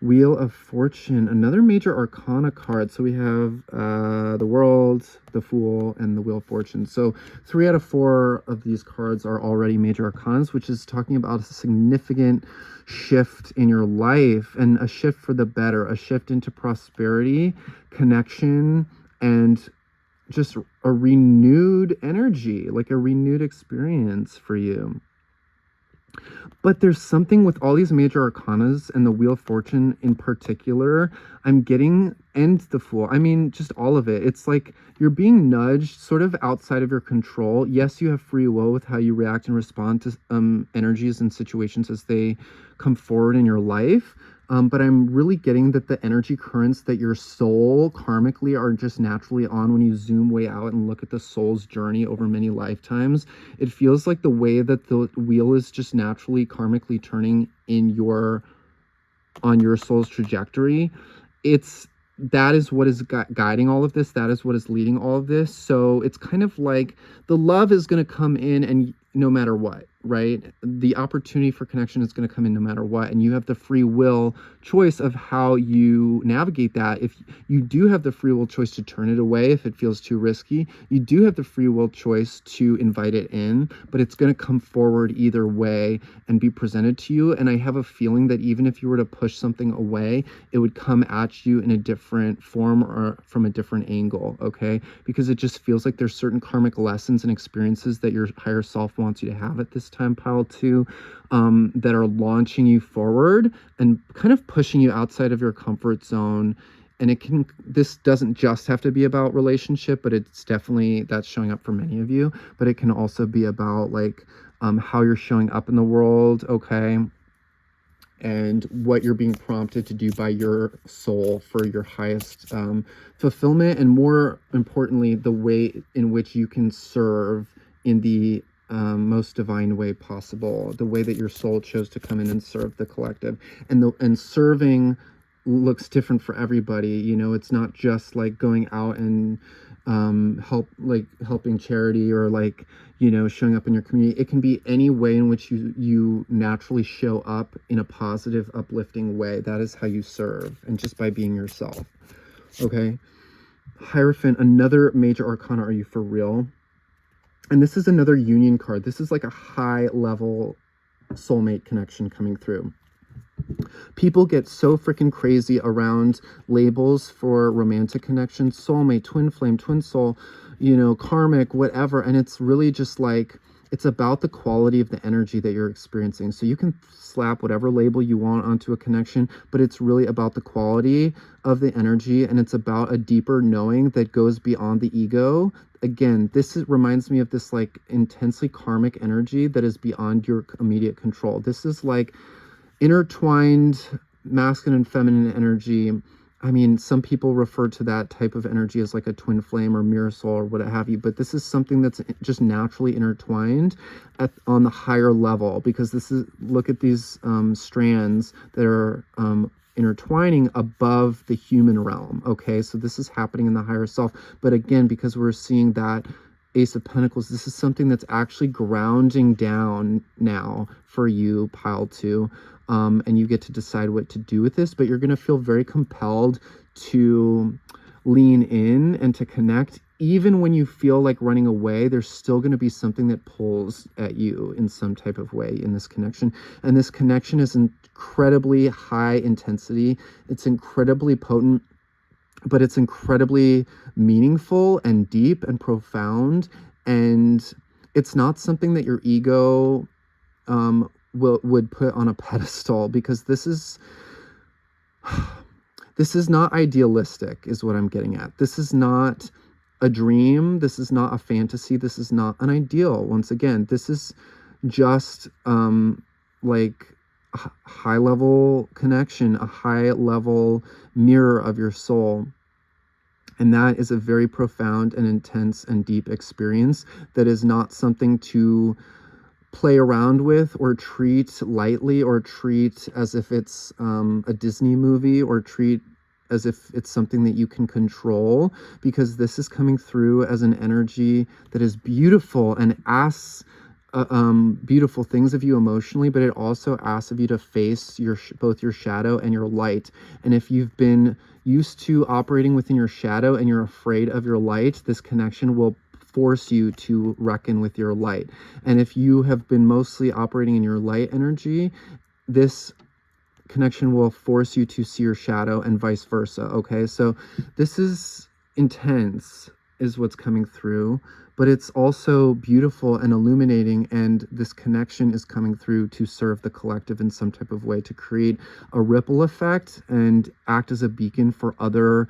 Wheel of Fortune, another major arcana card. So we have the World, the Fool, and the Wheel of Fortune. So 3 out of 4 of these cards are already major arcanas, which is talking about a significant shift in your life, and a shift for the better, a shift into prosperity, connection, and just a renewed energy, like a renewed experience for you. But there's something with all these major arcanas and the Wheel of Fortune in particular, I'm getting, and the Fool. I mean, just all of it. It's like you're being nudged sort of outside of your control. Yes, you have free will with how you react and respond to energies and situations as they come forward in your life. But I'm really getting that the energy currents that your soul karmically are just naturally on when you zoom way out and look at the soul's journey over many lifetimes. It feels like the way that the wheel is just naturally karmically turning on your soul's trajectory. That is what is guiding all of this. That is what is leading all of this. So it's kind of like the love is going to come in, and no matter what, right? The opportunity for connection is going to come in no matter what. And you have the free will choice of how you navigate that. If you do have the free will choice to turn it away, if it feels too risky, you do have the free will choice to invite it in, but it's going to come forward either way and be presented to you. And I have a feeling that even if you were to push something away, it would come at you in a different form or from a different angle, okay? Because it just feels like there's certain karmic lessons and experiences that your higher self wants you to have at this time, pile 2, that are launching you forward and kind of pushing you outside of your comfort zone. And this doesn't just have to be about relationship, but it's definitely, that's showing up for many of you, but it can also be about like how you're showing up in the world, okay? And what you're being prompted to do by your soul for your highest fulfillment, and more importantly, the way in which you can serve in the most divine way possible, the way that your soul chose to come in and serve the collective. And serving looks different for everybody. You know, it's not just like going out and helping charity, or like, you know, showing up in your community. It can be any way in which you naturally show up in a positive, uplifting way. That is how you serve, and just by being yourself. Okay. Hierophant, another major arcana. Are you for real? And this is another union card. This is like a high level soulmate connection coming through. People get so freaking crazy around labels for romantic connections, soulmate, twin flame, twin soul, you know, karmic, whatever. And it's really just like, it's about the quality of the energy that you're experiencing. So you can slap whatever label you want onto a connection, but it's really about the quality of the energy, and it's about a deeper knowing that goes beyond the ego. Again, reminds me of this like intensely karmic energy that is beyond your immediate control. This is like intertwined masculine and feminine energy. I mean, some people refer to that type of energy as like a twin flame or mirror soul or what have you, but this is something that's just naturally intertwined on the higher level, because look at these strands that are intertwining above the human realm, okay? So this is happening in the higher self. But again, because we're seeing that Ace of Pentacles, this is something that's actually grounding down now for you, pile 2. And you get to decide what to do with this, but you're going to feel very compelled to lean in and to connect. Even when you feel like running away, there's still going to be something that pulls at you in some type of way in this connection. And this connection is incredibly high intensity. It's incredibly potent, but it's incredibly meaningful and deep and profound. And it's not something that your ego would put on a pedestal, because this is not idealistic, is what I'm getting at. This is not a dream. This is not a fantasy. This is not an ideal. Once again, this is just like a high level connection, a high level mirror of your soul. And that is a very profound and intense and deep experience that is not something to play around with or treat lightly, or treat as if it's a Disney movie, or treat as if it's something that you can control, because this is coming through as an energy that is beautiful and asks beautiful things of you emotionally, but it also asks of you to face both your shadow and your light. And if you've been used to operating within your shadow and you're afraid of your light, this connection will force you to reckon with your light. And if you have been mostly operating in your light energy, this connection will force you to see your shadow and vice versa. Okay, so this is intense, is what's coming through, but it's also beautiful and illuminating, and this connection is coming through to serve the collective in some type of way, to create a ripple effect and act as a beacon for other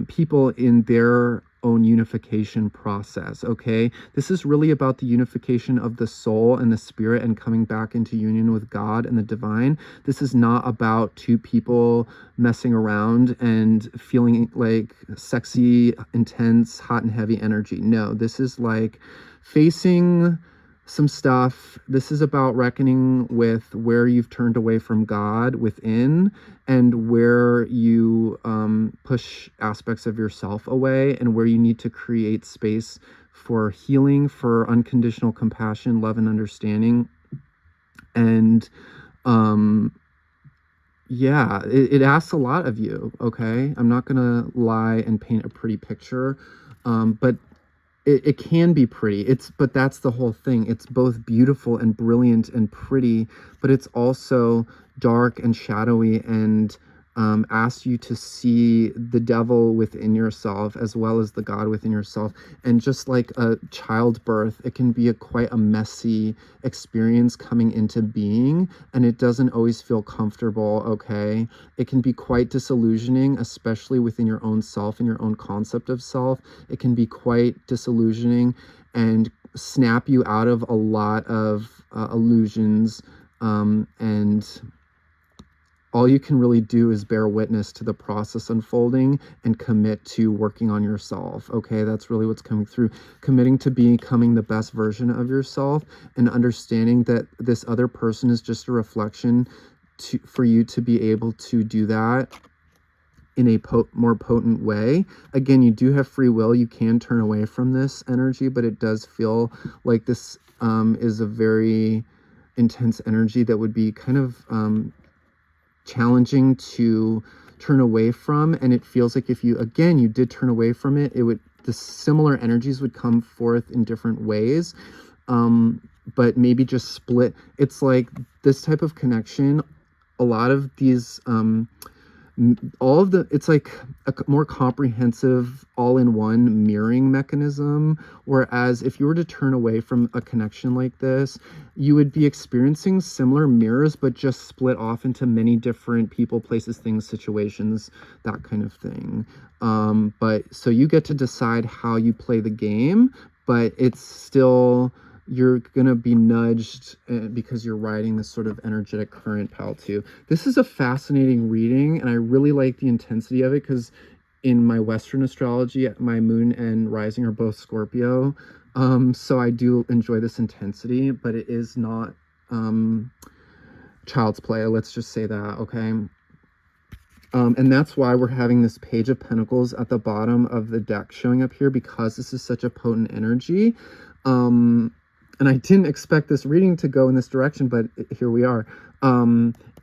people in their own unification process. Okay, this is really about the unification of the soul and the spirit and coming back into union with God and the divine. This is not about two people messing around and feeling like sexy, intense, hot and heavy energy. No, this is like facing some stuff. This is about reckoning with where you've turned away from God within, and where you push aspects of yourself away, and where you need to create space for healing, for unconditional compassion, love, and understanding. And yeah, it asks a lot of you. Okay, I'm not gonna lie and paint a pretty picture, but it can be pretty. But that's the whole thing. It's both beautiful and brilliant and pretty, but it's also dark and shadowy, and asks you to see the devil within yourself as well as the God within yourself. And just like a childbirth, it can be quite a messy experience coming into being, and it doesn't always feel comfortable. Okay, it can be quite disillusioning, especially within your own self and your own concept of self. It can be quite disillusioning and snap you out of a lot of illusions, and all you can really do is bear witness to the process unfolding and commit to working on yourself. Okay, that's really what's coming through. Committing to becoming the best version of yourself, and understanding that this other person is just a reflection for you to be able to do that in a more potent way. Again, you do have free will. You can turn away from this energy, but it does feel like this is a very intense energy that would be kind of challenging to turn away from. And it feels like if you did turn away from it, the similar energies would come forth in different ways, but maybe just split. It's like this type of connection, a lot of these it's like a more comprehensive all-in-one mirroring mechanism. Whereas if you were to turn away from a connection like this, you would be experiencing similar mirrors, but just split off into many different people, places, things, situations, that kind of thing. But so you get to decide how you play the game, but it's still, you're gonna be nudged because you're riding this sort of energetic current, pal, too. This is a fascinating reading, and I really like the intensity of it, because in my Western astrology, my moon and rising are both Scorpio. So I do enjoy this intensity, but it is not child's play. Let's just say that, okay? And that's why we're having this Page of Pentacles at the bottom of the deck showing up here, because this is such a potent energy. And I didn't expect this reading to go in this direction, but here we are.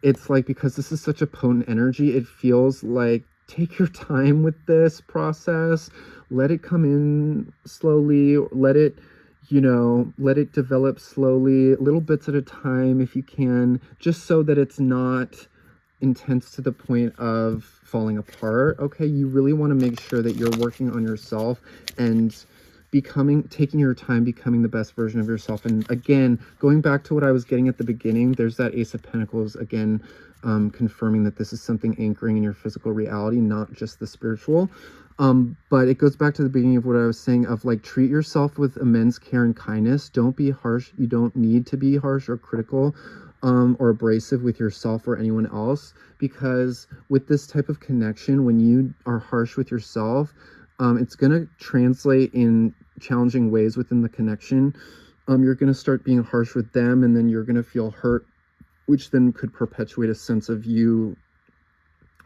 It's like, because this is such a potent energy, it feels like take your time with this process. Let it come in slowly. Let it develop slowly, little bits at a time if you can, just so that it's not intense to the point of falling apart. Okay, you really want to make sure that you're working on yourself and taking your time, becoming the best version of yourself. And again, going back to what I was getting at the beginning, there's that Ace of Pentacles again, confirming that this is something anchoring in your physical reality, not just the spiritual. But it goes back to the beginning of what I was saying, of like, treat yourself with immense care and kindness. Don't be harsh. You don't need to be harsh or critical or abrasive with yourself or anyone else, because with this type of connection, when you are harsh with yourself, it's going to translate in challenging ways within the connection. You're going to start being harsh with them, and then you're going to feel hurt, which then could perpetuate a sense of you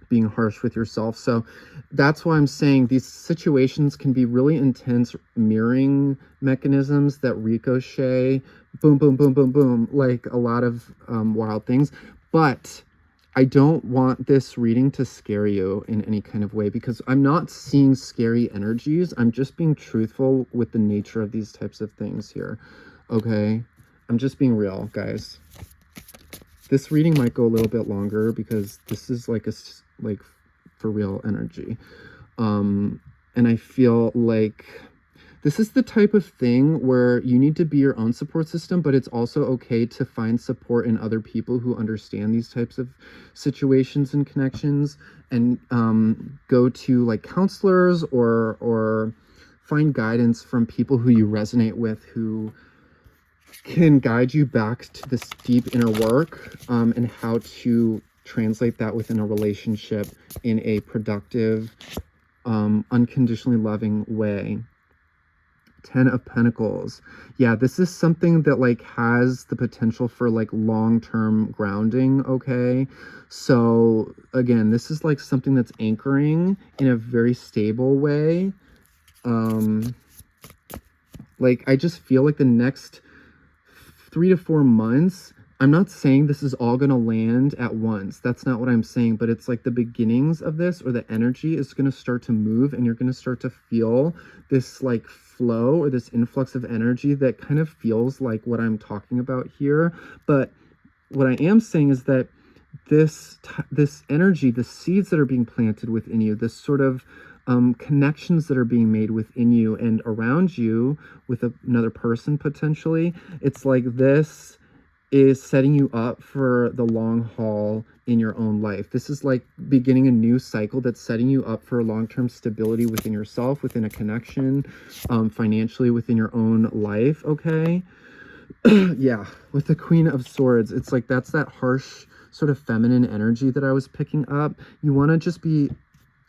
being harsh with yourself. So that's why I'm saying these situations can be really intense mirroring mechanisms that ricochet, boom, boom, boom, boom, boom, like a lot of wild things. But I don't want this reading to scare you in any kind of way, because I'm not seeing scary energies. I'm just being truthful with the nature of these types of things here. Okay? I'm just being real, guys. this reading might go a little bit longer because this is like like for real energy. And I feel like this is the type of thing where you need to be your own support system, but it's also okay to find support in other people who understand these types of situations and connections, and go to like counselors or find guidance from people who you resonate with, who can guide you back to this deep inner work, and how to translate that within a relationship in a productive, unconditionally loving way. 10 of Pentacles. Yeah, this is something that like has the potential for like long-term grounding, okay? So again, this is like something that's anchoring in a very stable way. Like I just feel like the next 3 to 4 months, I'm not saying this is all going to land at once. That's not what I'm saying, but it's like the beginnings of this, or the energy is going to start to move, and you're going to start to feel this like flow or this influx of energy that kind of feels like what I'm talking about here. But what I am saying is that this energy, the seeds that are being planted within you, this sort of connections that are being made within you and around you with another person potentially, it's like this is setting you up for the long haul in your own life. This is like beginning a new cycle that's setting you up for long-term stability within yourself, within a connection, financially within your own life, okay? Yeah, with the Queen of Swords, it's like that's that harsh sort of feminine energy that I was picking up. You want to just be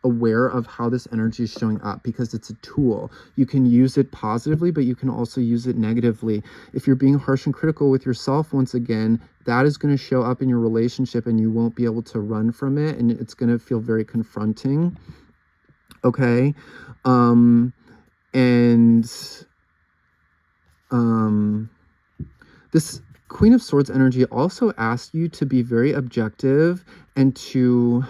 aware of how this energy is showing up, because it's a tool. You can use it positively, but you can also use it negatively. If you're being harsh and critical with yourself, once again, that is going to show up in your relationship, and you won't be able to run from it, and it's going to feel very confronting. Okay. This Queen of Swords energy also asks you to be very objective and to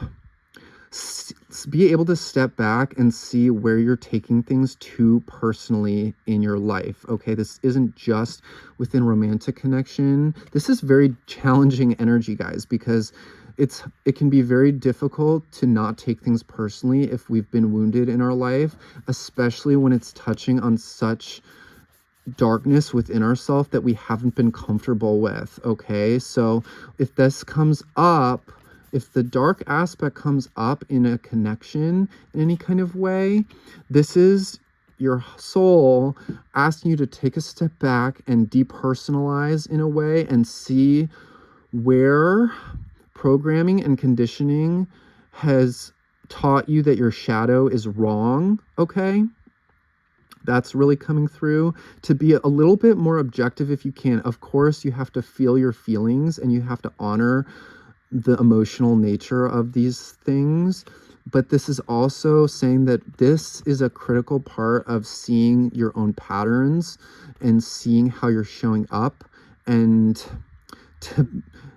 be able to step back and see where you're taking things to personally in your life. Okay, this isn't just within romantic connection. This is very challenging energy, guys, because it can be very difficult to not take things personally if we've been wounded in our life, especially when it's touching on such darkness within ourselves that we haven't been comfortable with. Okay, so if this comes up, if the dark aspect comes up in a connection in any kind of way, this is your soul asking you to take a step back and depersonalize in a way and see where programming and conditioning has taught you that your shadow is wrong, okay? That's really coming through. To be a little bit more objective if you can. Of course, you have to feel your feelings and you have to honor the emotional nature of these things, but this is also saying that this is a critical part of seeing your own patterns and seeing how you're showing up, and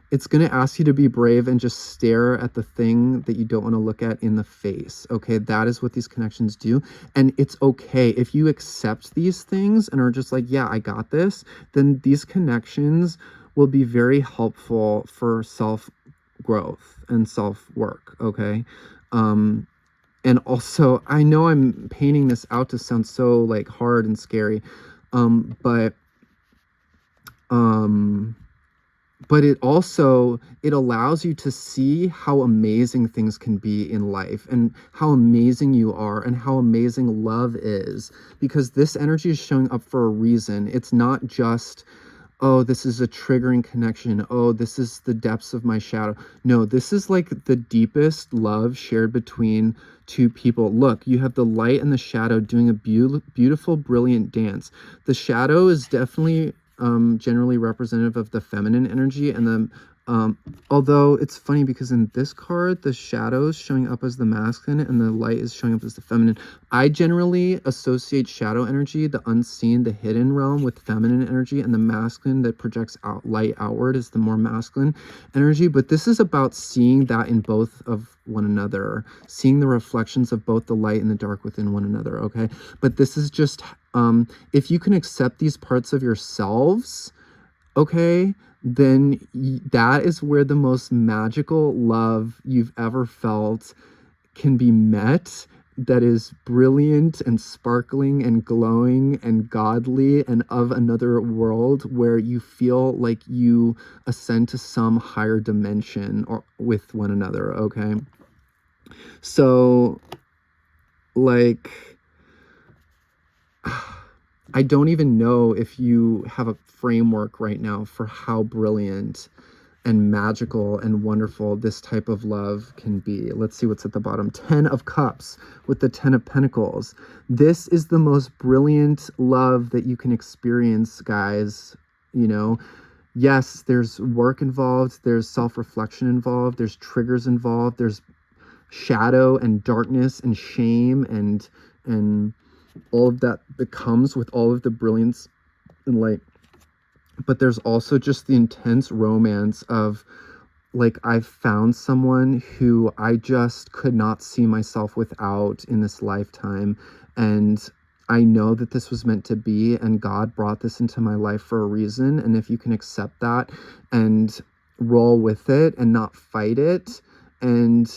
it's going to ask you to be brave and just stare at the thing that you don't want to look at in the face. Okay, that is what these connections do, and it's okay if you accept these things and are just like, yeah, I got this. Then these connections will be very helpful for self-growth and self-work, okay? And also, I know I'm painting this out to sound so like hard and scary, but it also, it allows you to see how amazing things can be in life, and how amazing you are, and how amazing love is, because this energy is showing up for a reason. It's not just, oh, this is a triggering connection. Oh, this is the depths of my shadow. No, this is like the deepest love shared between two people. Look, you have the light and the shadow doing a beautiful, brilliant dance. The shadow is definitely generally representative of the feminine energy, and the although it's funny because in this card the shadow is showing up as the masculine and the light is showing up as the feminine. I generally associate shadow energy, the unseen, the hidden realm, with feminine energy, and the masculine that projects out light outward is the more masculine energy. But this is about seeing that in both of one another, seeing the reflections of both the light and the dark within one another. Okay, but this is just if you can accept these parts of yourselves, okay, then that is where the most magical love you've ever felt can be met, that is brilliant and sparkling and glowing and godly and of another world, where you feel like you ascend to some higher dimension or with one another. Okay, so like I don't even know if you have a framework right now for how brilliant and magical and wonderful this type of love can be. Let's see what's at the bottom. 10 of Cups with the 10 of Pentacles. This is the most brilliant love that you can experience, guys. You know, yes, there's work involved, there's self-reflection involved, there's triggers involved, there's shadow and darkness and shame and all of that comes with all of the brilliance and light. But there's also just the intense romance of, like, I've found someone who I just could not see myself without in this lifetime. And I know that this was meant to be, and God brought this into my life for a reason. And if you can accept that and roll with it and not fight it and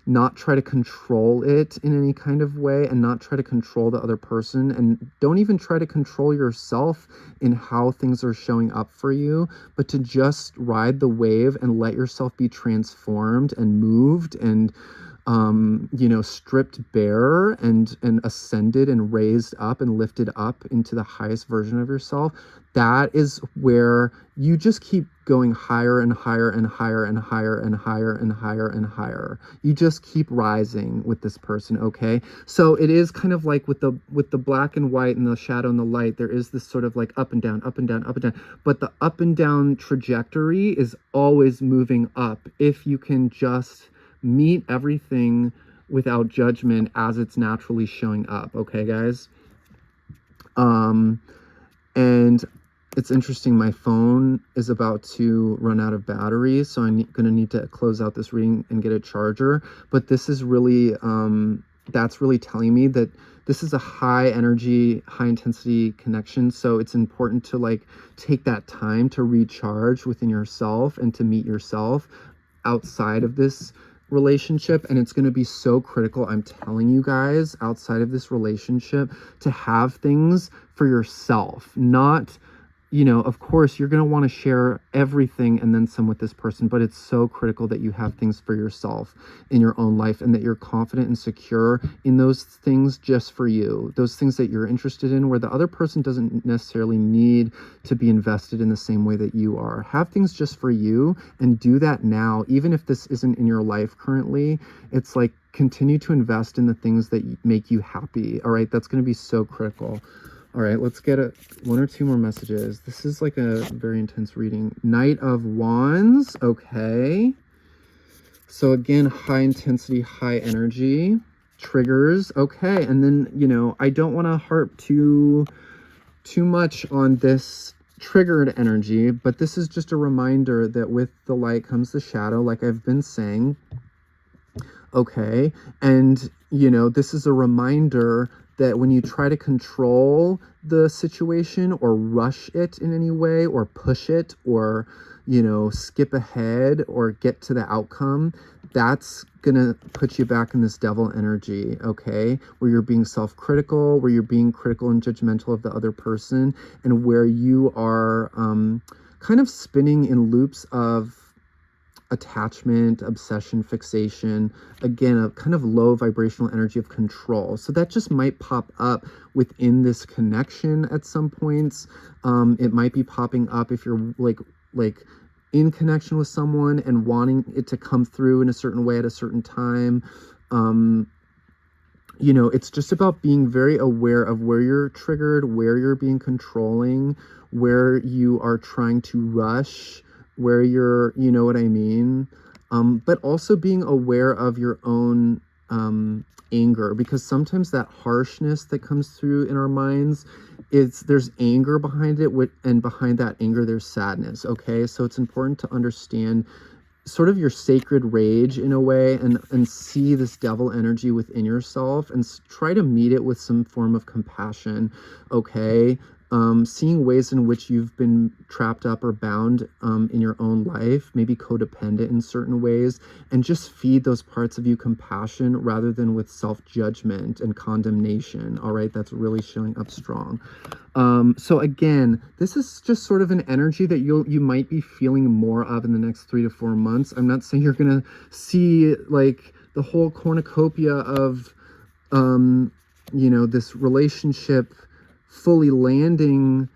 not try to control it in any kind of way, and not try to control the other person, and don't even try to control yourself in how things are showing up for you, but to just ride the wave and let yourself be transformed and moved and you know, stripped bare and ascended and raised up and lifted up into the highest version of yourself. That is where you just keep going higher and higher and higher and higher and higher and higher and higher. You just keep rising with this person. Okay, so it is kind of like with the black and white and the shadow and the light, there is this sort of like up and down, up and down, up and down, but the up and down trajectory is always moving up if you can just meet everything without judgment as it's naturally showing up. Okay, guys? And it's interesting, my phone is about to run out of battery, so I'm gonna need to close out this reading and get a charger. But this is really that's really telling me that this is a high energy, high intensity connection. So it's important to like take that time to recharge within yourself and to meet yourself outside of this relationship. And it's going to be so critical, I'm telling you guys, outside of this relationship, to have things for yourself. Not, you know, of course you're going to want to share everything and then some with this person, but it's so critical that you have things for yourself in your own life, and that you're confident and secure in those things just for you, those things that you're interested in, where the other person doesn't necessarily need to be invested in the same way that you are. Have things just for you, and do that now, even if this isn't in your life currently. It's like, continue to invest in the things that make you happy. All right, that's going to be so critical. All right, let's get one or two more messages. This is like a very intense reading. Knight of Wands. Okay. So again, high intensity, high energy. Triggers. Okay. And then, you know, I don't want to harp too much on this triggered energy, but this is just a reminder that with the light comes the shadow, like I've been saying. Okay. And, you know, this is a reminder that when you try to control the situation or rush it in any way or push it or, you know, skip ahead or get to the outcome, that's gonna put you back in this devil energy, okay? Where you're being self-critical, where you're being critical and judgmental of the other person, and where you are kind of spinning in loops of attachment, obsession, fixation, again, a kind of low vibrational energy of control. So that just might pop up within this connection at some points. It might be popping up if you're like in connection with someone and wanting it to come through in a certain way at a certain time. You know, it's just about being very aware of where you're triggered, where you're being controlling, where you are trying to rush, where you're, you know what I mean? But also being aware of your own anger, because sometimes that harshness that comes through in our minds, there's anger behind it, and behind that anger there's sadness, okay? So it's important to understand sort of your sacred rage in a way, and see this devil energy within yourself and try to meet it with some form of compassion, okay? seeing ways in which you've been trapped up or bound in your own life, maybe codependent in certain ways, and just feed those parts of you compassion rather than with self-judgment and condemnation. All right, that's really showing up strong. So again, this is just sort of an energy that you might be feeling more of in the next 3 to 4 months. I'm not saying you're gonna see like the whole cornucopia of this relationship fully landing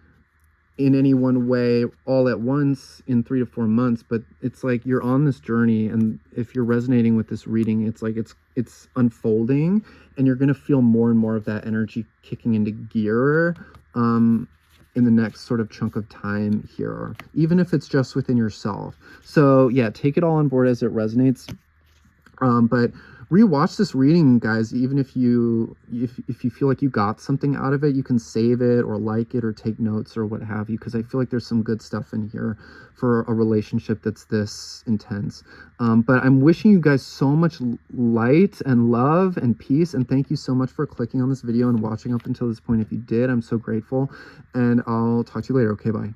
in any one way all at once in 3 to 4 months, but it's like you're on this journey, and if you're resonating with this reading, it's like it's unfolding, and you're going to feel more and more of that energy kicking into gear in the next sort of chunk of time here, even if it's just within yourself. So yeah, take it all on board as it resonates. But rewatch this reading, guys. Even if you feel like you got something out of it, you can save it or like it or take notes or what have you, because I feel like there's some good stuff in here for a relationship that's this intense. But I'm wishing you guys so much light and love and peace, and thank you so much for clicking on this video and watching up until this point. If you did, I'm so grateful, and I'll talk to you later. Okay, bye.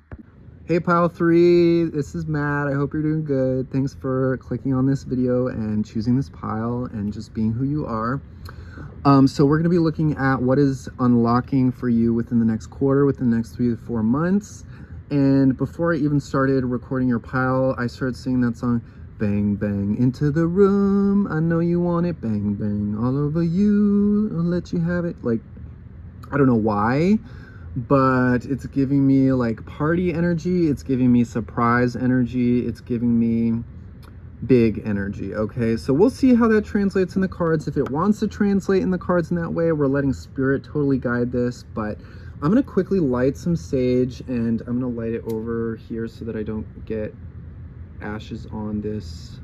Hey Pile 3, this is Matt. I hope you're doing good. Thanks for clicking on this video and choosing this pile and just being who you are. So we're going to be looking at what is unlocking for you within the next quarter, within the next 3 to 4 months. And before I even started recording your pile, I started singing that song, bang, bang, into the room. I know you want it, bang, bang, all over you. I'll let you have it. Like, I don't know why, but it's giving me like party energy, it's giving me surprise energy, it's giving me big energy. Okay, so we'll see how that translates in the cards. If it wants to translate in the cards in that way, we're letting spirit totally guide this. But I'm going to quickly light some sage, and I'm going to light it over here so that I don't get ashes on this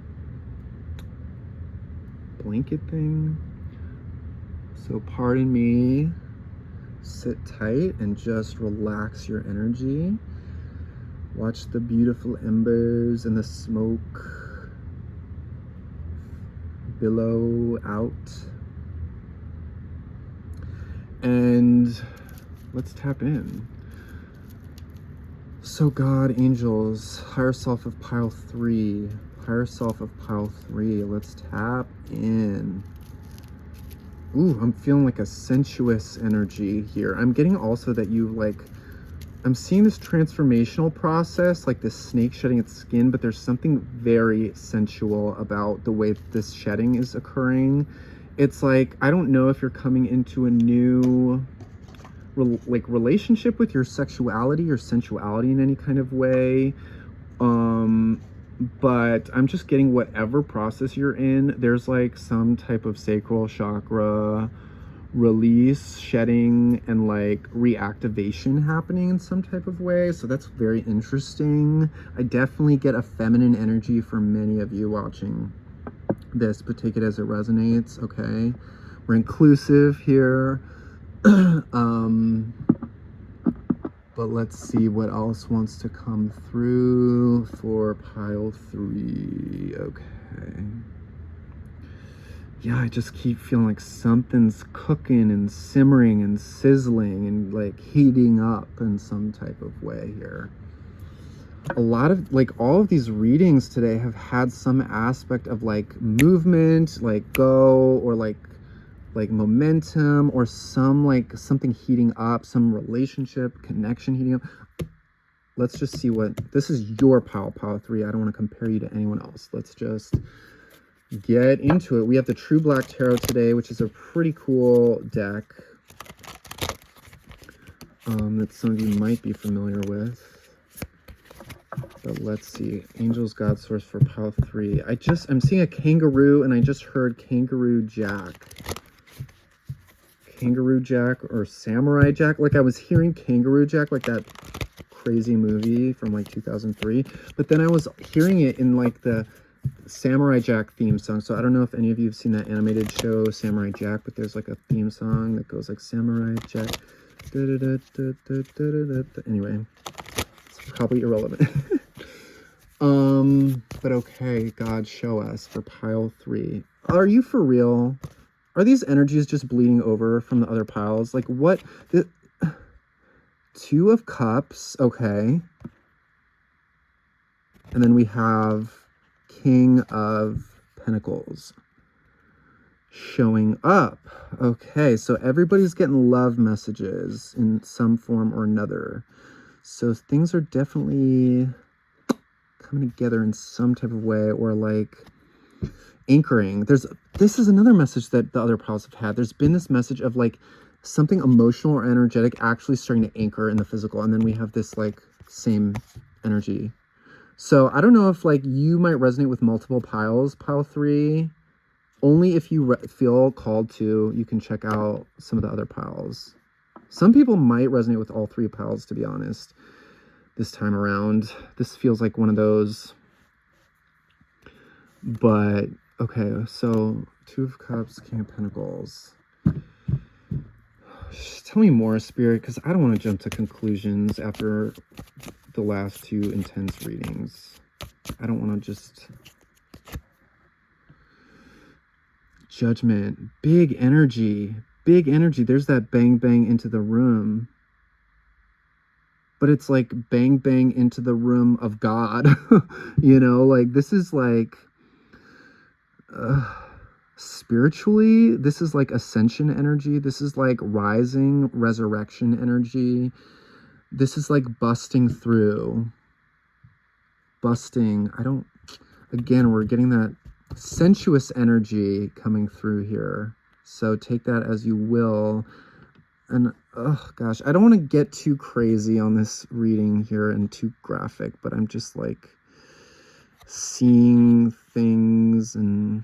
blanket thing. So pardon me. Sit tight and just relax your energy. Watch the beautiful embers and the smoke billow out. And let's tap in. So God, angels, higher self of pile 3, higher self of pile 3, let's tap in. Ooh, I'm feeling like a sensuous energy here. I'm getting also that I'm seeing this transformational process, like this snake shedding its skin, but there's something very sensual about the way this shedding is occurring. It's like, I don't know if you're coming into a new relationship with your sexuality or sensuality in any kind of way. But I'm just getting whatever process you're in, there's like some type of sacral chakra release, shedding, and like reactivation happening in some type of way. So that's very interesting. I definitely get a feminine energy for many of you watching this, but take it as it resonates. Okay, we're inclusive here. But let's see what else wants to come through for pile 3. Okay. Yeah, I just keep feeling like something's cooking and simmering and sizzling and like heating up in some type of way here. A lot of all of these readings today have had some aspect of like movement, like go, or like momentum, or something heating up, some relationship connection heating up. Let's just see what this is. Your pile 3. I don't want to compare you to anyone else. Let's just get into it. We have the True Black Tarot today, which is a pretty cool deck that some of you might be familiar with. But let's see. Angels, God, Source for pile 3. I'm seeing a kangaroo, and I just heard Kangaroo Jack. Kangaroo Jack or Samurai Jack. Like, I was hearing Kangaroo Jack, like that crazy movie from like 2003, but then I was hearing it in like the Samurai Jack theme song. So I don't know if any of you have seen that animated show Samurai Jack, but there's like a theme song that goes like Samurai Jack, da, da, da, da, da, da, da, da. Anyway, it's probably irrelevant. But okay, God, show us for pile 3. Are you for real? Are these energies just bleeding over from the other piles? Like, what? Two of Cups, okay. And then we have King of Pentacles showing up. Okay, so everybody's getting love messages in some form or another. So things are definitely coming together in some type of way, or like anchoring. This is another message that the other piles have had. There's been this message of like something emotional or energetic actually starting to anchor in the physical, and then we have this like same energy. So I don't know if like you might resonate with multiple piles. Pile 3, only if you feel called to. You can check out some of the other piles. Some people might resonate with all 3 piles, to be honest, this time around. This feels like one of those. But okay, so 2 of Cups, King of Pentacles. Just tell me more, Spirit, because I don't want to jump to conclusions after the last 2 intense readings. I don't want to just... Judgment, big energy, big energy. There's that bang, bang into the room. But it's like bang, bang into the room of God. You know, like this is like... spiritually, this is like ascension energy. This is like rising, resurrection energy. This is like busting through. Busting. Again, we're getting that sensuous energy coming through here. So take that as you will. And oh gosh, I don't want to get too crazy on this reading here and too graphic, but I'm just like seeing things and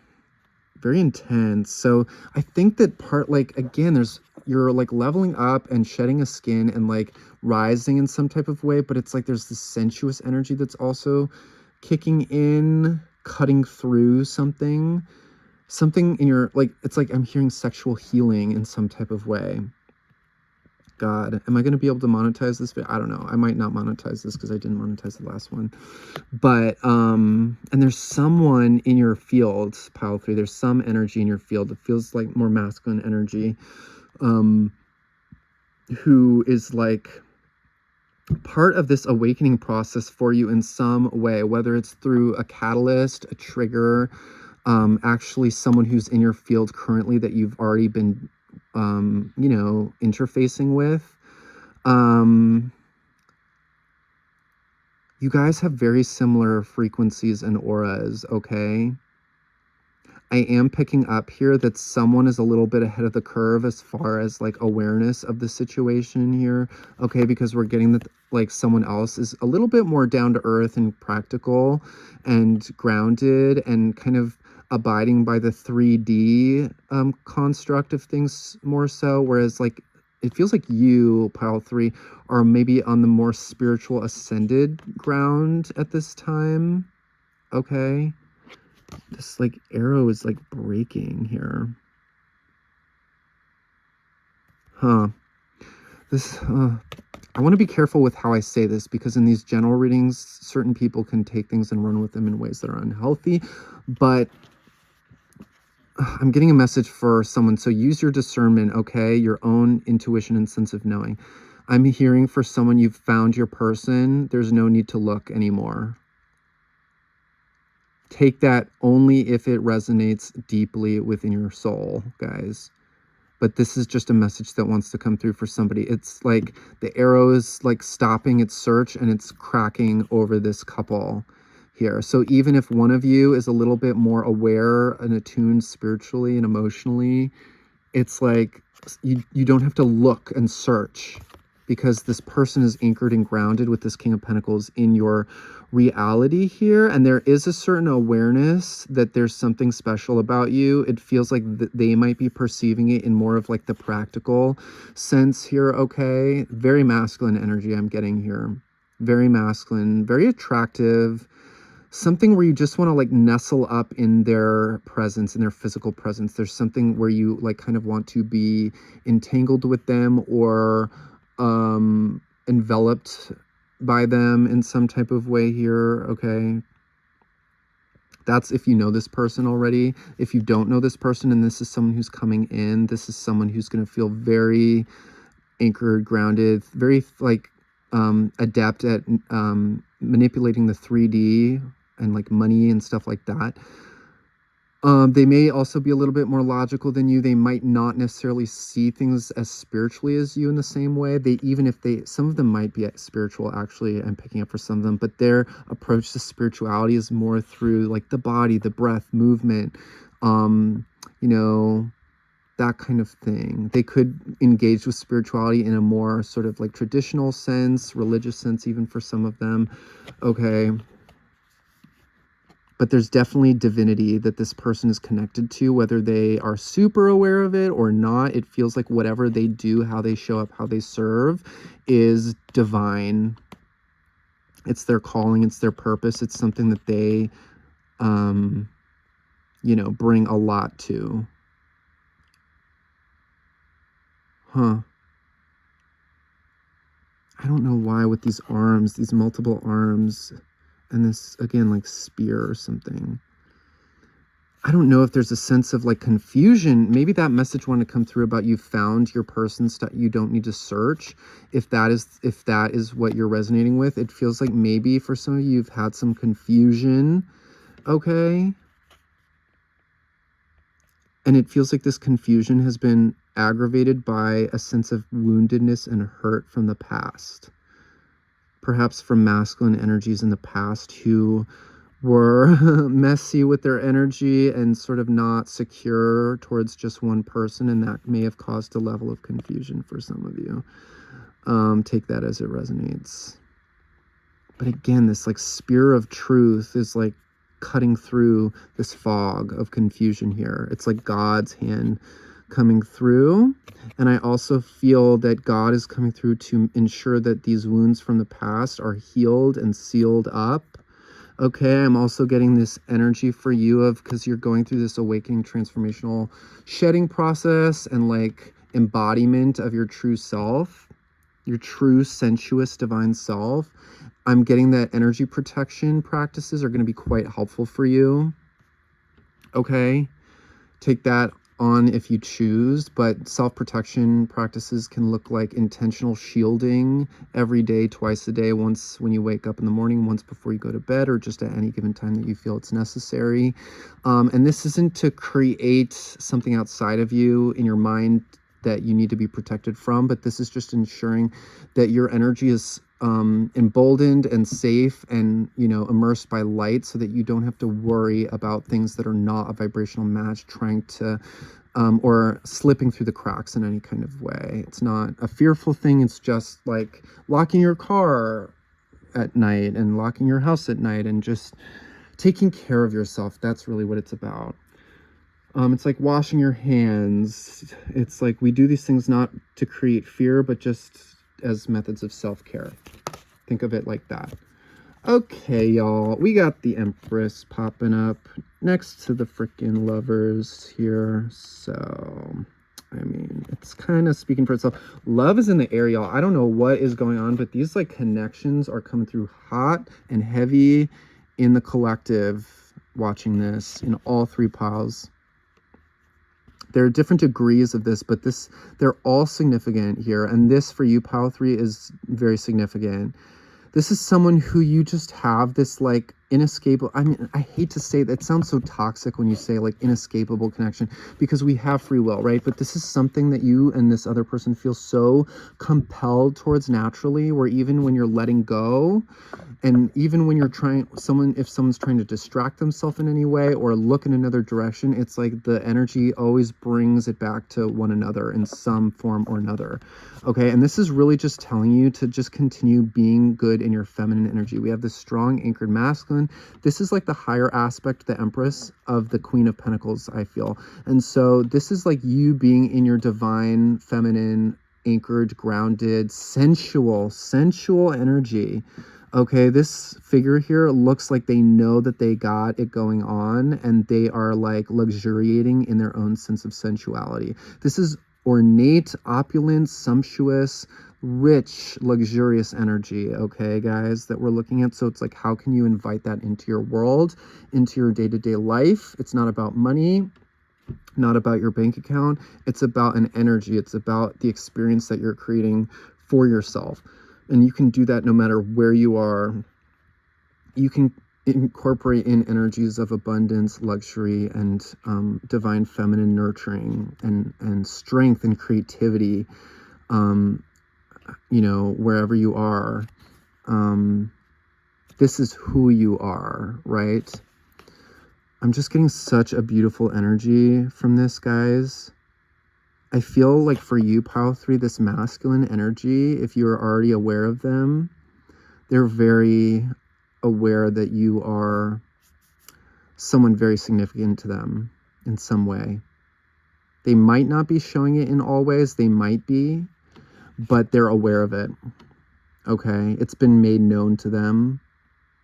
very intense. So I think that part, like, again, you're like leveling up and shedding a skin and like rising in some type of way, but it's like there's this sensuous energy that's also kicking in, cutting through something in your, like, it's like I'm hearing sexual healing in some type of way. God, am I going to be able to monetize this video? I don't know. I might not monetize this because I didn't monetize the last one. But, and there's someone in your field, pile 3, there's some energy in your field. It feels like more masculine energy, who is like part of this awakening process for you in some way, whether it's through a catalyst, a trigger, actually someone who's in your field currently that you've already been you know, interfacing with. You guys have very similar frequencies and auras, okay? I am picking up here that someone is a little bit ahead of the curve as far as like awareness of the situation here, okay? Because we're getting that like someone else is a little bit more down to earth and practical and grounded and kind of abiding by the 3D construct of things more so, whereas like it feels like you, pile 3, are maybe on the more spiritual ascended ground at this time, okay? This like arrow is like breaking here. This I want to be careful with how I say this, because in these general readings certain people can take things and run with them in ways that are unhealthy, but I'm getting a message for someone. So use your discernment, okay? Your own intuition and sense of knowing. I'm hearing for someone, you've found your person. There's no need to look anymore. Take that only if it resonates deeply within your soul, guys. But this is just a message that wants to come through for somebody. It's like the arrow is like stopping its search and it's cracking over this couple here. So even if one of you is a little bit more aware and attuned spiritually and emotionally, it's like you don't have to look and search, because this person is anchored and grounded with this King of Pentacles in your reality here. And there is a certain awareness that there's something special about you. It feels like they might be perceiving it in more of like the practical sense here, okay? Very masculine energy I'm getting here. Very masculine, very attractive. Something where you just want to like nestle up in their presence, in their physical presence. There's something where you like kind of want to be entangled with them or enveloped by them in some type of way here, okay? That's if you know this person already. If you don't know this person and this is someone who's coming in, this is someone who's going to feel very anchored, grounded, very like adept at manipulating the 3D and like money and stuff like that. They may also be a little bit more logical than you. They might not necessarily see things as spiritually as you in the same way. Some of them might be spiritual, actually. I'm picking up for some of them, but their approach to spirituality is more through like the body, the breath, movement, you know, that kind of thing. They could engage with spirituality in a more sort of like traditional sense, religious sense, even for some of them. Okay. But there's definitely divinity that this person is connected to, whether they are super aware of it or not. It feels like whatever they do, how they show up, how they serve is divine. It's their calling, it's their purpose. It's something that they, bring a lot to. I don't know why with these arms, these multiple arms, and this, again, like spear or something. I don't know if there's a sense of like confusion. Maybe that message wanted to come through about you found your person, you don't need to search. If that is what you're resonating with, it feels like maybe for some of you, you've had some confusion. Okay. And it feels like this confusion has been aggravated by a sense of woundedness and hurt from the past. Perhaps from masculine energies in the past who were messy with their energy and sort of not secure towards just one person, and that may have caused a level of confusion for some of you. Take that as it resonates. But again, this like spear of truth is like cutting through this fog of confusion here. It's like God's hand coming through. And I also feel that God is coming through to ensure that these wounds from the past are healed and sealed up. Okay, I'm also getting this energy for you of, because you're going through this awakening, transformational shedding process and like embodiment of your true self, your true sensuous divine self. I'm getting that energy protection practices are going to be quite helpful for you. Okay, take that on if you choose, but self-protection practices can look like intentional shielding every day, twice a day, once when you wake up in the morning, once before you go to bed, or just at any given time that you feel it's necessary. And this isn't to create something outside of you in your mind that you need to be protected from, but this is just ensuring that your energy is emboldened and safe and, immersed by light, so that you don't have to worry about things that are not a vibrational match trying to or slipping through the cracks in any kind of way. It's not a fearful thing. It's just like locking your car at night and locking your house at night and just taking care of yourself. That's really what it's about. It's like washing your hands. It's like we do these things not to create fear, but just as methods of self-care. Think of it like that. Okay, y'all, we got the Empress popping up next to the freaking Lovers here. So, I mean, it's kind of speaking for itself. Love is in the air, y'all. I don't know what is going on, but these like connections are coming through hot and heavy in the collective watching this in all three piles. There are different degrees of this, but they're all significant here. And this for you, pile 3, is very significant. This is someone who you just have this like inescapable, I mean, I hate to say that, it sounds so toxic when you say like inescapable connection, because we have free will, right? But this is something that you and this other person feel so compelled towards naturally, where even when you're letting go, and even when you're if someone's trying to distract themselves in any way or look in another direction, it's like the energy always brings it back to one another in some form or another. Okay, and this is really just telling you to just continue being good in your feminine energy. We have this strong anchored masculine. This is like the higher aspect, the Empress, of the Queen of Pentacles, I feel. And so this is like you being in your divine feminine, anchored, grounded, sensual energy. Okay, this figure here looks like they know that they got it going on, and they are like luxuriating in their own sense of sensuality. This is ornate, opulent, sumptuous, rich, luxurious energy, okay, guys, that we're looking at. So it's like, how can you invite that into your world, into your day-to-day life? It's not about money. not about your bank account. It's about an energy. It's about the experience that you're creating for yourself. And you can do that no matter where you are. You can incorporate in energies of abundance, luxury, and divine feminine nurturing and strength and creativity, you know, wherever you are. This is who you are, right? I'm just getting such a beautiful energy from this, guys. I feel like for you, Pile 3, this masculine energy, if you're already aware of them, they're very aware that you are someone very significant to them in some way. They might not be showing it in all ways, they might be, but they're aware of it. Okay, it's been made known to them.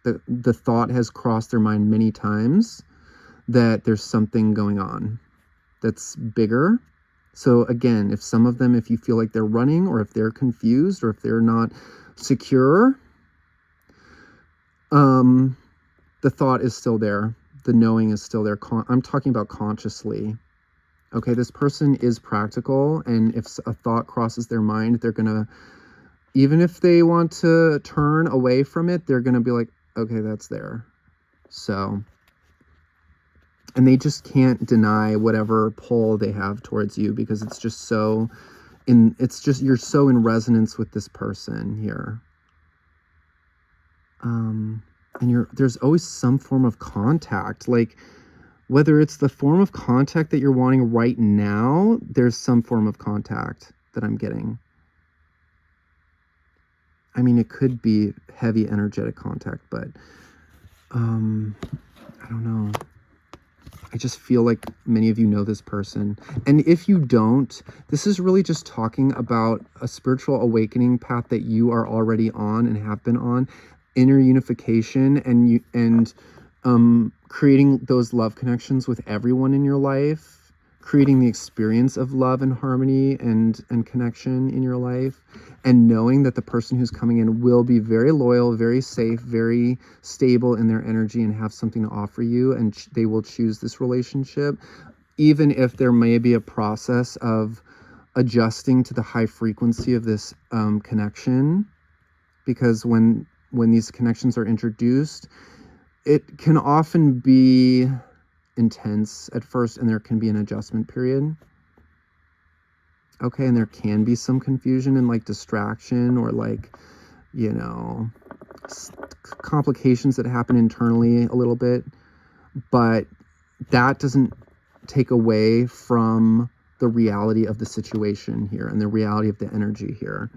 The thought has crossed their mind many times that there's something going on that's bigger. So again, if some of them, if you feel like they're running, or if they're confused, or if they're not secure, the thought is still there. The knowing is still there. I'm talking about consciously. Okay, this person is practical, and if a thought crosses their mind, they're gonna, even if they want to turn away from it, they're gonna be like, okay, that's there. So, and they just can't deny whatever pull they have towards you, because it's just so you're so in resonance with this person here. And there's always some form of contact, like whether it's the form of contact that you're wanting right now, there's some form of contact that I'm getting. I mean, it could be heavy energetic contact, but I don't know. I just feel like many of you know this person. And if you don't, this is really just talking about a spiritual awakening path that you are already on and have been on, inner unification, and creating those love connections with everyone in your life, creating the experience of love and harmony and connection in your life, and knowing that the person who's coming in will be very loyal, very safe, very stable in their energy, and have something to offer you, and they will choose this relationship, even if there may be a process of adjusting to the high frequency of this connection, because when these connections are introduced, it can often be intense at first, and there can be an adjustment period. Okay, and there can be some confusion and like distraction, or like, you know, complications that happen internally a little bit, but that doesn't take away from the reality of the situation here and the reality of the energy here.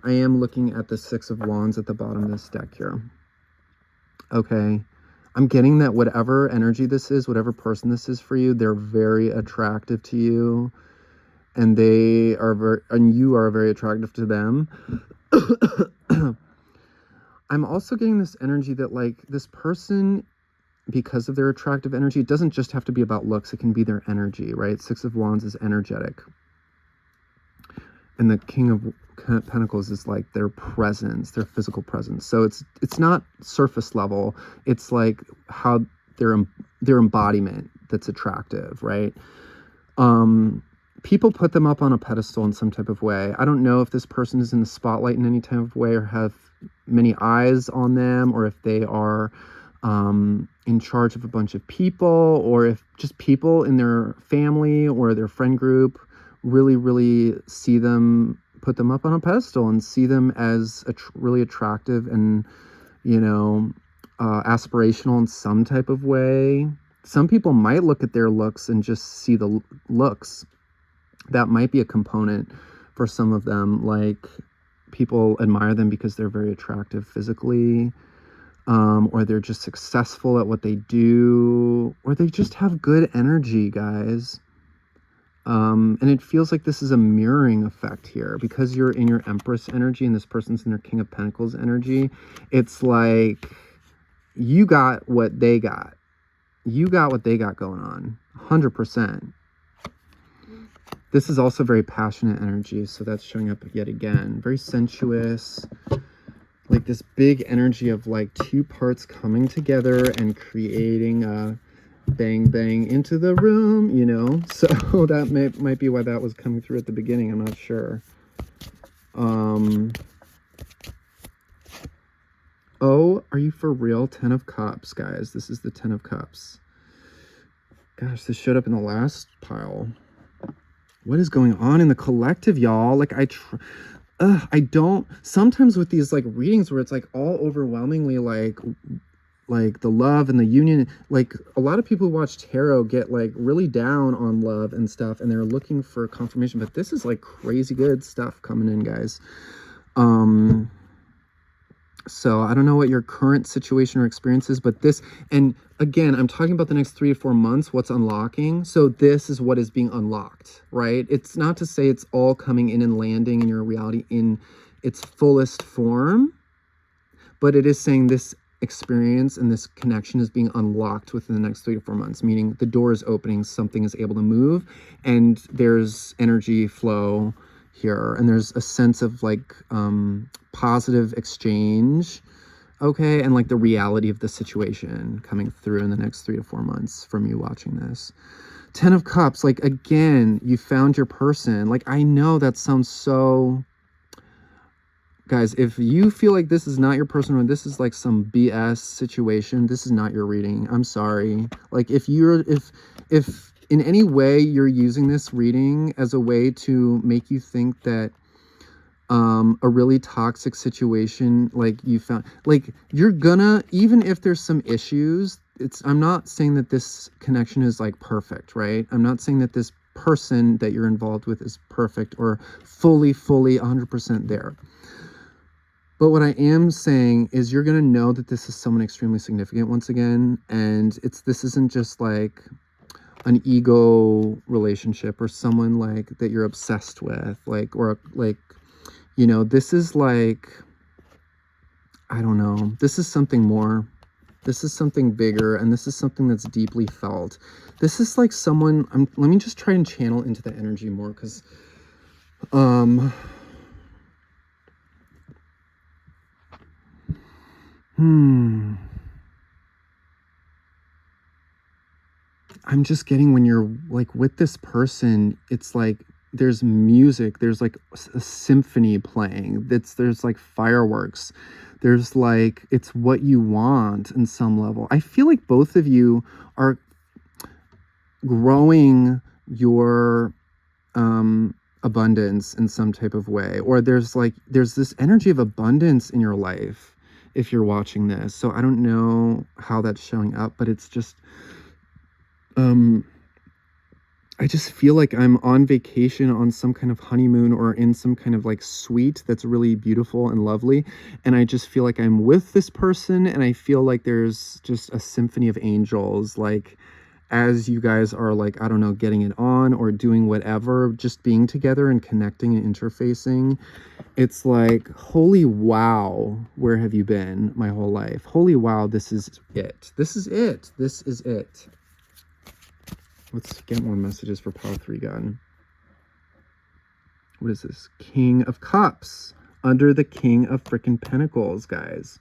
I am looking at the Six of Wands at the bottom of this deck here. Okay, I'm getting that whatever energy this is, whatever person this is for you, they're very attractive to you, and they are and you are very attractive to them. I'm also getting this energy that like this person, because of their attractive energy, it doesn't just have to be about looks, it can be their energy, right? Six of Wands is energetic. And the King of Pentacles is like their presence, their physical presence. So it's not surface level. It's like how their embodiment that's attractive, right? People put them up on a pedestal in some type of way. I don't know if this person is in the spotlight in any type of way, or have many eyes on them, or if they are in charge of a bunch of people, or if just people in their family or their friend group really, really see them, put them up on a pedestal and see them as really attractive and, you know, aspirational in some type of way. Some people might look at their looks and just see the looks. That might be a component for some of them. Like, people admire them because they're very attractive physically, or they're just successful at what they do, or they just have good energy, guys. And it feels like this is a mirroring effect here, because you're in your Empress energy and this person's in their King of Pentacles energy. It's like you got what they got. You got what they got going on, 100%. This is also very passionate energy, so that's showing up yet again. Very sensuous, like this big energy of like two parts coming together and creating bang bang into the room, you know. So that might be why that was coming through at the beginning. I'm not sure. Oh, are you for real? 10 of Cups, guys. This is the 10 of Cups. Gosh, this showed up in the last pile. What is going on in the collective, y'all? Like, I don't, sometimes with these like readings where it's like all overwhelmingly like the love and the union, like a lot of people who watch tarot get like really down on love and stuff, and they're looking for confirmation, but this is like crazy good stuff coming in, guys. So I don't know what your current situation or experience is, but this, and again, I'm talking about the next 3 to 4 months, what's unlocking. So this is what is being unlocked, right? It's not to say it's all coming in and landing in your reality in its fullest form, but it is saying this experience and this connection is being unlocked within the next 3 to 4 months, meaning the door is opening, something is able to move, and there's energy flow here, and there's a sense of like positive exchange, okay, and like the reality of the situation coming through in the next 3 to 4 months from you watching this. 10 of Cups, like again, you found your person. Like, I know that sounds so, guys, if you feel like this is not your person, or this is like some BS situation, this is not your reading. I'm sorry. Like, if in any way you're using this reading as a way to make you think that a really toxic situation, like you found, like you're gonna, even if there's some issues, I'm not saying that this connection is like perfect, right? I'm not saying that this person that you're involved with is perfect or fully 100% there. But what I am saying is you're going to know that this is someone extremely significant once again. And this isn't just like an ego relationship or someone like that you're obsessed with, like, or like, you know, this is like, I don't know, this is something more. This is something bigger, and this is something that's deeply felt. This is like someone, let me just try and channel into the energy more, because I'm just getting, when you're like with this person, it's like there's music, there's like a symphony playing, there's like fireworks, there's like, it's what you want in some level. I feel like both of you are growing your abundance in some type of way, or there's this energy of abundance in your life if you're watching this. So I don't know how that's showing up, but it's just I just feel like I'm on vacation on some kind of honeymoon or in some kind of like suite that's really beautiful and lovely, and I just feel like I'm with this person, and I feel like there's just a symphony of angels, like as you guys are like, I don't know, getting it on or doing whatever, just being together and connecting and interfacing. It's like, holy wow, where have you been my whole life? Holy wow, this is it. This is it. This is it. Let's get more messages for Power 3 God. What is this? King of Cups under the King of freaking Pentacles, guys.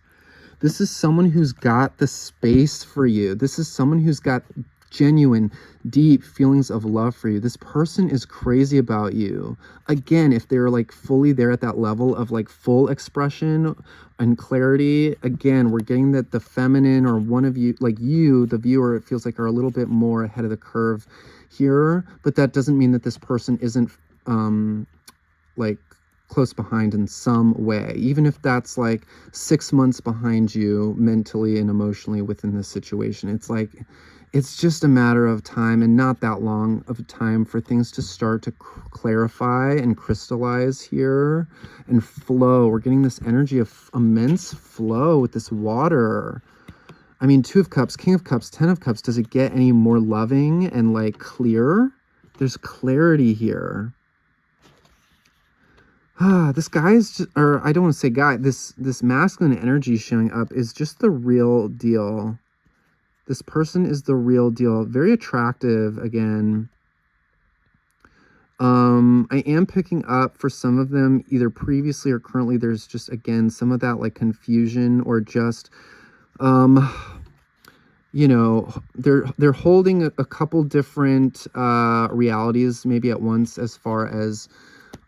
This is someone who's got the space for you. This is someone who's got genuine, deep feelings of love for you. This person is crazy about you. Again, if they're like fully there at that level of like full expression and clarity, again, we're getting that the feminine, or one of you, like you, the viewer, it feels like are a little bit more ahead of the curve here, but that doesn't mean that this person isn't like close behind in some way, even if that's like 6 months behind you mentally and emotionally within this situation. It's like, it's just a matter of time, and not that long of a time, for things to start to clarify and crystallize here and flow. We're getting this energy of immense flow with this water. I mean, 2 of Cups, King of Cups, 10 of Cups. Does it get any more loving and like clear? There's clarity here. This guy's just, or I don't want to say guy, this masculine energy showing up is just the real deal. This person is the real deal. Very attractive again. I am picking up for some of them, either previously or currently, there's just, again, some of that like confusion, or just you know, they're holding a couple different realities maybe at once, as far as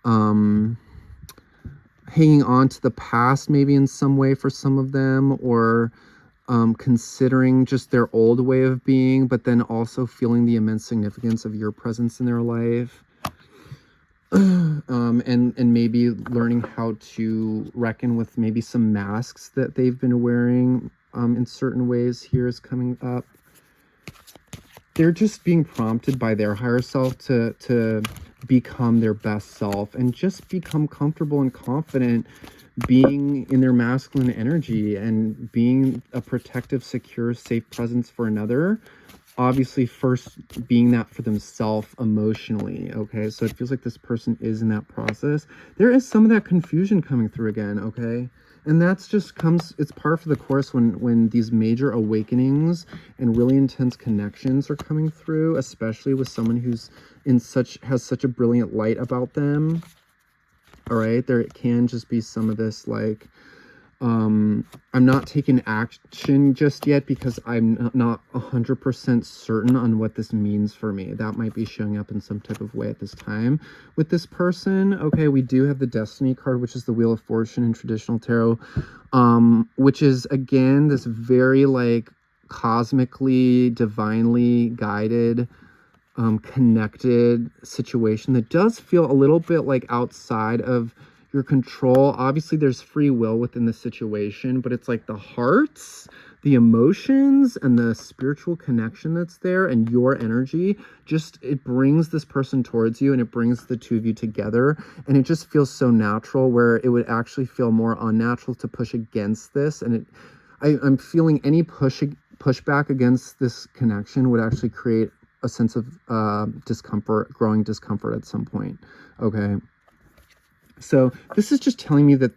um hanging on to the past maybe in some way for some of them, or considering just their old way of being, but then also feeling the immense significance of your presence in their life. And maybe learning how to reckon with maybe some masks that they've been wearing in certain ways here is coming up. They're just being prompted by their higher self to become their best self and just become comfortable and confident being in their masculine energy and being a protective, secure, safe presence for another. Obviously, first being that for themselves emotionally. Okay, so it feels like this person is in that process. There is some of that confusion coming through again. Okay, and that's just comes, it's par for the course when these major awakenings and really intense connections are coming through, especially with someone who's has such a brilliant light about them. All right, there can just be some of this like, I'm not taking action just yet because I'm not 100% certain on what this means for me. That might be showing up in some type of way at this time with this person. Okay, we do have the Destiny card, which is the Wheel of Fortune in traditional tarot, which is again this very like cosmically, divinely guided, connected situation that does feel a little bit like outside of your control. Obviously, there's free will within the situation, but it's like the hearts, the emotions, and the spiritual connection that's there, and your energy. Just it brings this person towards you, and it brings the two of you together, and it just feels so natural. Where it would actually feel more unnatural to push against this, and I'm feeling any pushback against this connection would actually create a sense of discomfort, growing discomfort at some point. Okay. So this is just telling me that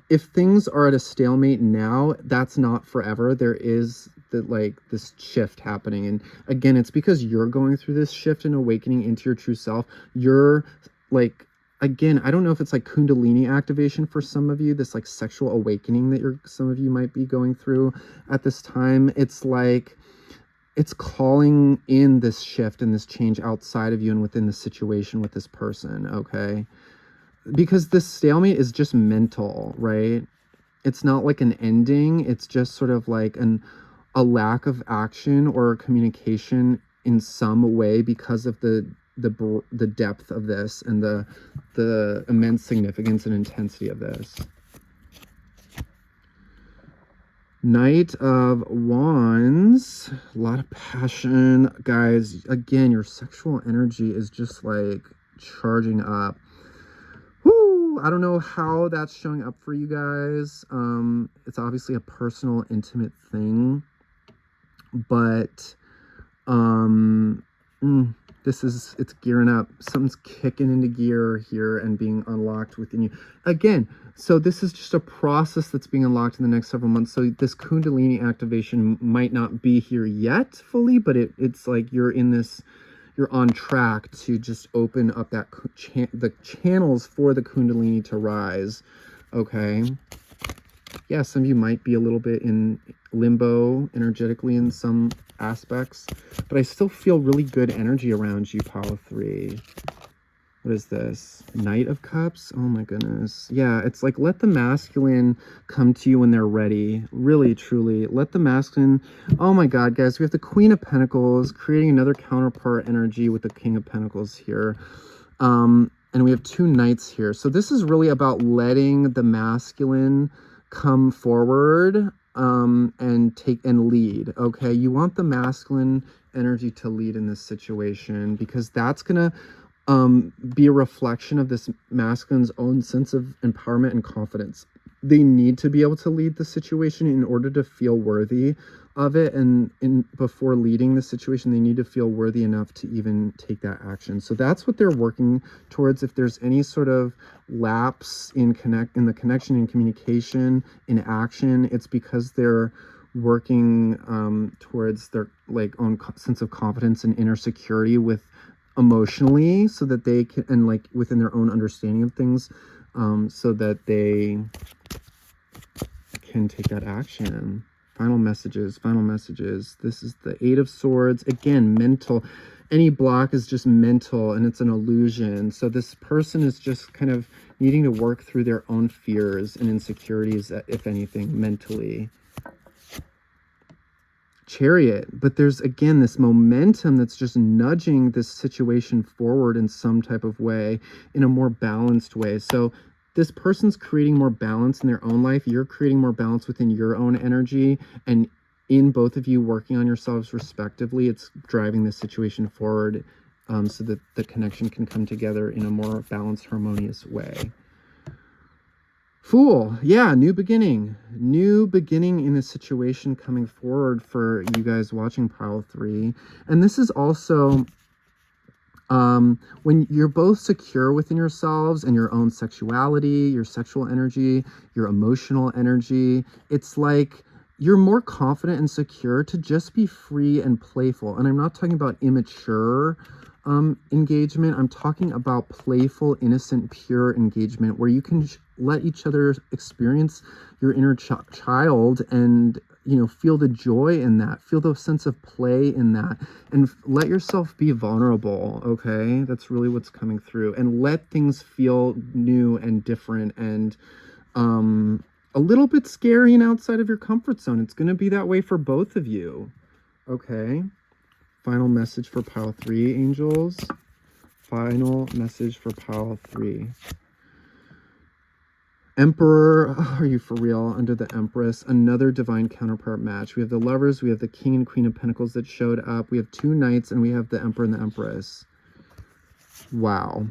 if things are at a stalemate now, that's not forever. There is this shift happening. And again, it's because you're going through this shift and awakening into your true self. You're like, again, I don't know if it's like Kundalini activation for some of you, this like sexual awakening that some of you might be going through at this time. It's like, it's calling in this shift and this change outside of you and within the situation with this person. Okay. Because this stalemate is just mental, right? It's not like an ending. It's just sort of like a lack of action or communication in some way because of the depth of this and the immense significance and intensity of this. Knight of Wands, a lot of passion, guys. Again, your sexual energy is just like charging up. Whoo! I don't know how that's showing up for you guys. It's obviously a personal, intimate thing, but it's gearing up. Something's kicking into gear here and being unlocked within you. Again, so this is just a process that's being unlocked in the next several months. So this Kundalini activation might not be here yet fully, but it's like you're on track to just open up the channels for the Kundalini to rise. Okay. Yeah, some of you might be a little bit in limbo energetically in some aspects, but I still feel really good energy around you, Power 3. What is this? Knight of Cups? Oh my goodness. Yeah, it's like let the masculine come to you when they're ready. Really, truly. Let the masculine... Oh my God, guys. We have the Queen of Pentacles creating another counterpart energy with the King of Pentacles here. And we have two knights here. So this is really about letting the masculine come forward and lead. Okay, you want the masculine energy to lead in this situation because that's gonna be a reflection of this masculine's own sense of empowerment and confidence. They need to be able to lead the situation in order to feel worthy of it, and before leading the situation, they need to feel worthy enough to even take that action. So that's what they're working towards. If there's any sort of lapse in the connection, in communication, in action, it's because they're working towards their own sense of confidence and inner security with emotionally, so that they can, and within their own understanding of things, so that they can take that action. Final messages, final messages. This is the Eight of Swords. Again, mental. Any block is just mental and it's an illusion. So this person is just kind of needing to work through their own fears and insecurities, if anything, mentally. Chariot. But there's, again, this momentum that's just nudging this situation forward in some type of way, in a more balanced way. So this person's creating more balance in their own life. You're creating more balance within your own energy, and in both of you working on yourselves respectively, it's driving this situation forward, so that the connection can come together in a more balanced, harmonious way. Fool. Yeah, new beginning. New beginning in this situation coming forward for you guys watching Pile 3. And this is also when you're both secure within yourselves and your own sexuality, your sexual energy, your emotional energy. It's like you're more confident and secure to just be free and playful. And I'm not talking about immature engagement. I'm talking about playful, innocent, pure engagement where you can let each other experience your inner child and, you know, feel the joy in that, feel the sense of play in that, and let yourself be vulnerable. Okay, that's really what's coming through, and let things feel new and different and a little bit scary and outside of your comfort zone. It's going to be that way for both of you. Okay, final message for Pile 3, angels. Final message for Pile 3. Emperor, are you for real? Under the Empress, another divine counterpart match. We have the Lovers, we have the King and Queen of Pentacles that showed up. We have 2 Knights, and we have the Emperor and the Empress. Wow.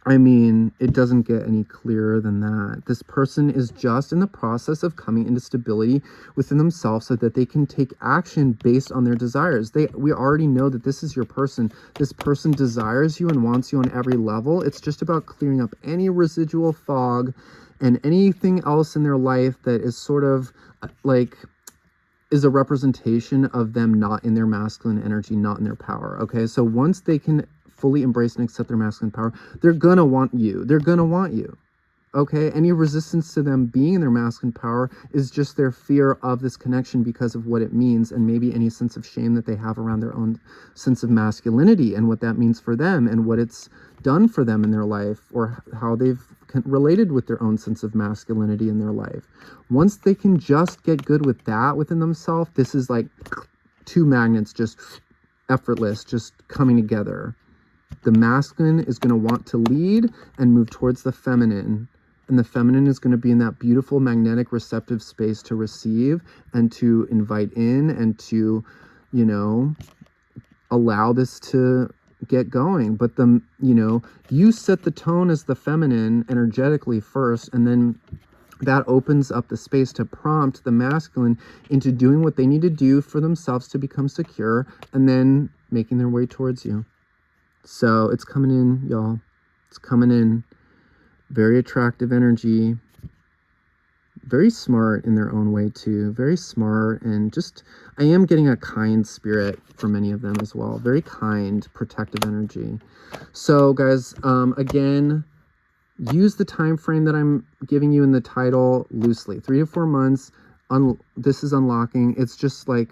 I mean, it doesn't get any clearer than that. This person is just in the process of coming into stability within themselves so that they can take action based on their desires. We already know that this is your person. This person desires you and wants you on every level. It's just about clearing up any residual fog and anything else in their life that is sort of like is a representation of them not in their masculine energy, not in their power. Okay, so once they can fully embrace and accept their masculine power, they're gonna want you. They're gonna want you. Okay, any resistance to them being in their masculine power is just their fear of this connection because of what it means, and maybe any sense of shame that they have around their own sense of masculinity and what that means for them and what it's done for them in their life, or how they've related with their own sense of masculinity in their life. Once they can just get good with that within themselves, this is like 2 magnets, just effortless, just coming together. The masculine is going to want to lead and move towards the feminine. And the feminine is going to be in that beautiful, magnetic, receptive space to receive and to invite in and to, you know, allow this to get going. But you set the tone as the feminine energetically first, and then that opens up the space to prompt the masculine into doing what they need to do for themselves to become secure, and then making their way towards you. So it's coming in, y'all. It's coming in. Very attractive energy. Very smart in their own way too. Very smart, and just, I am getting a kind spirit for many of them as well. Very kind, protective energy. So guys, again, use the time frame that I'm giving you in the title loosely. 3 to 4 months. This is unlocking. It's just like,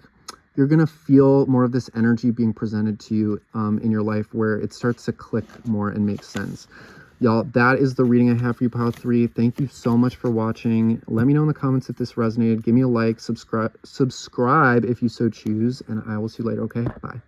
you're going to feel more of this energy being presented to you in your life, where it starts to click more and make sense. Y'all, that is the reading I have for you, Pile 3. Thank you so much for watching. Let me know in the comments if this resonated. Give me a like, subscribe if you so choose, and I will see you later, okay? Bye.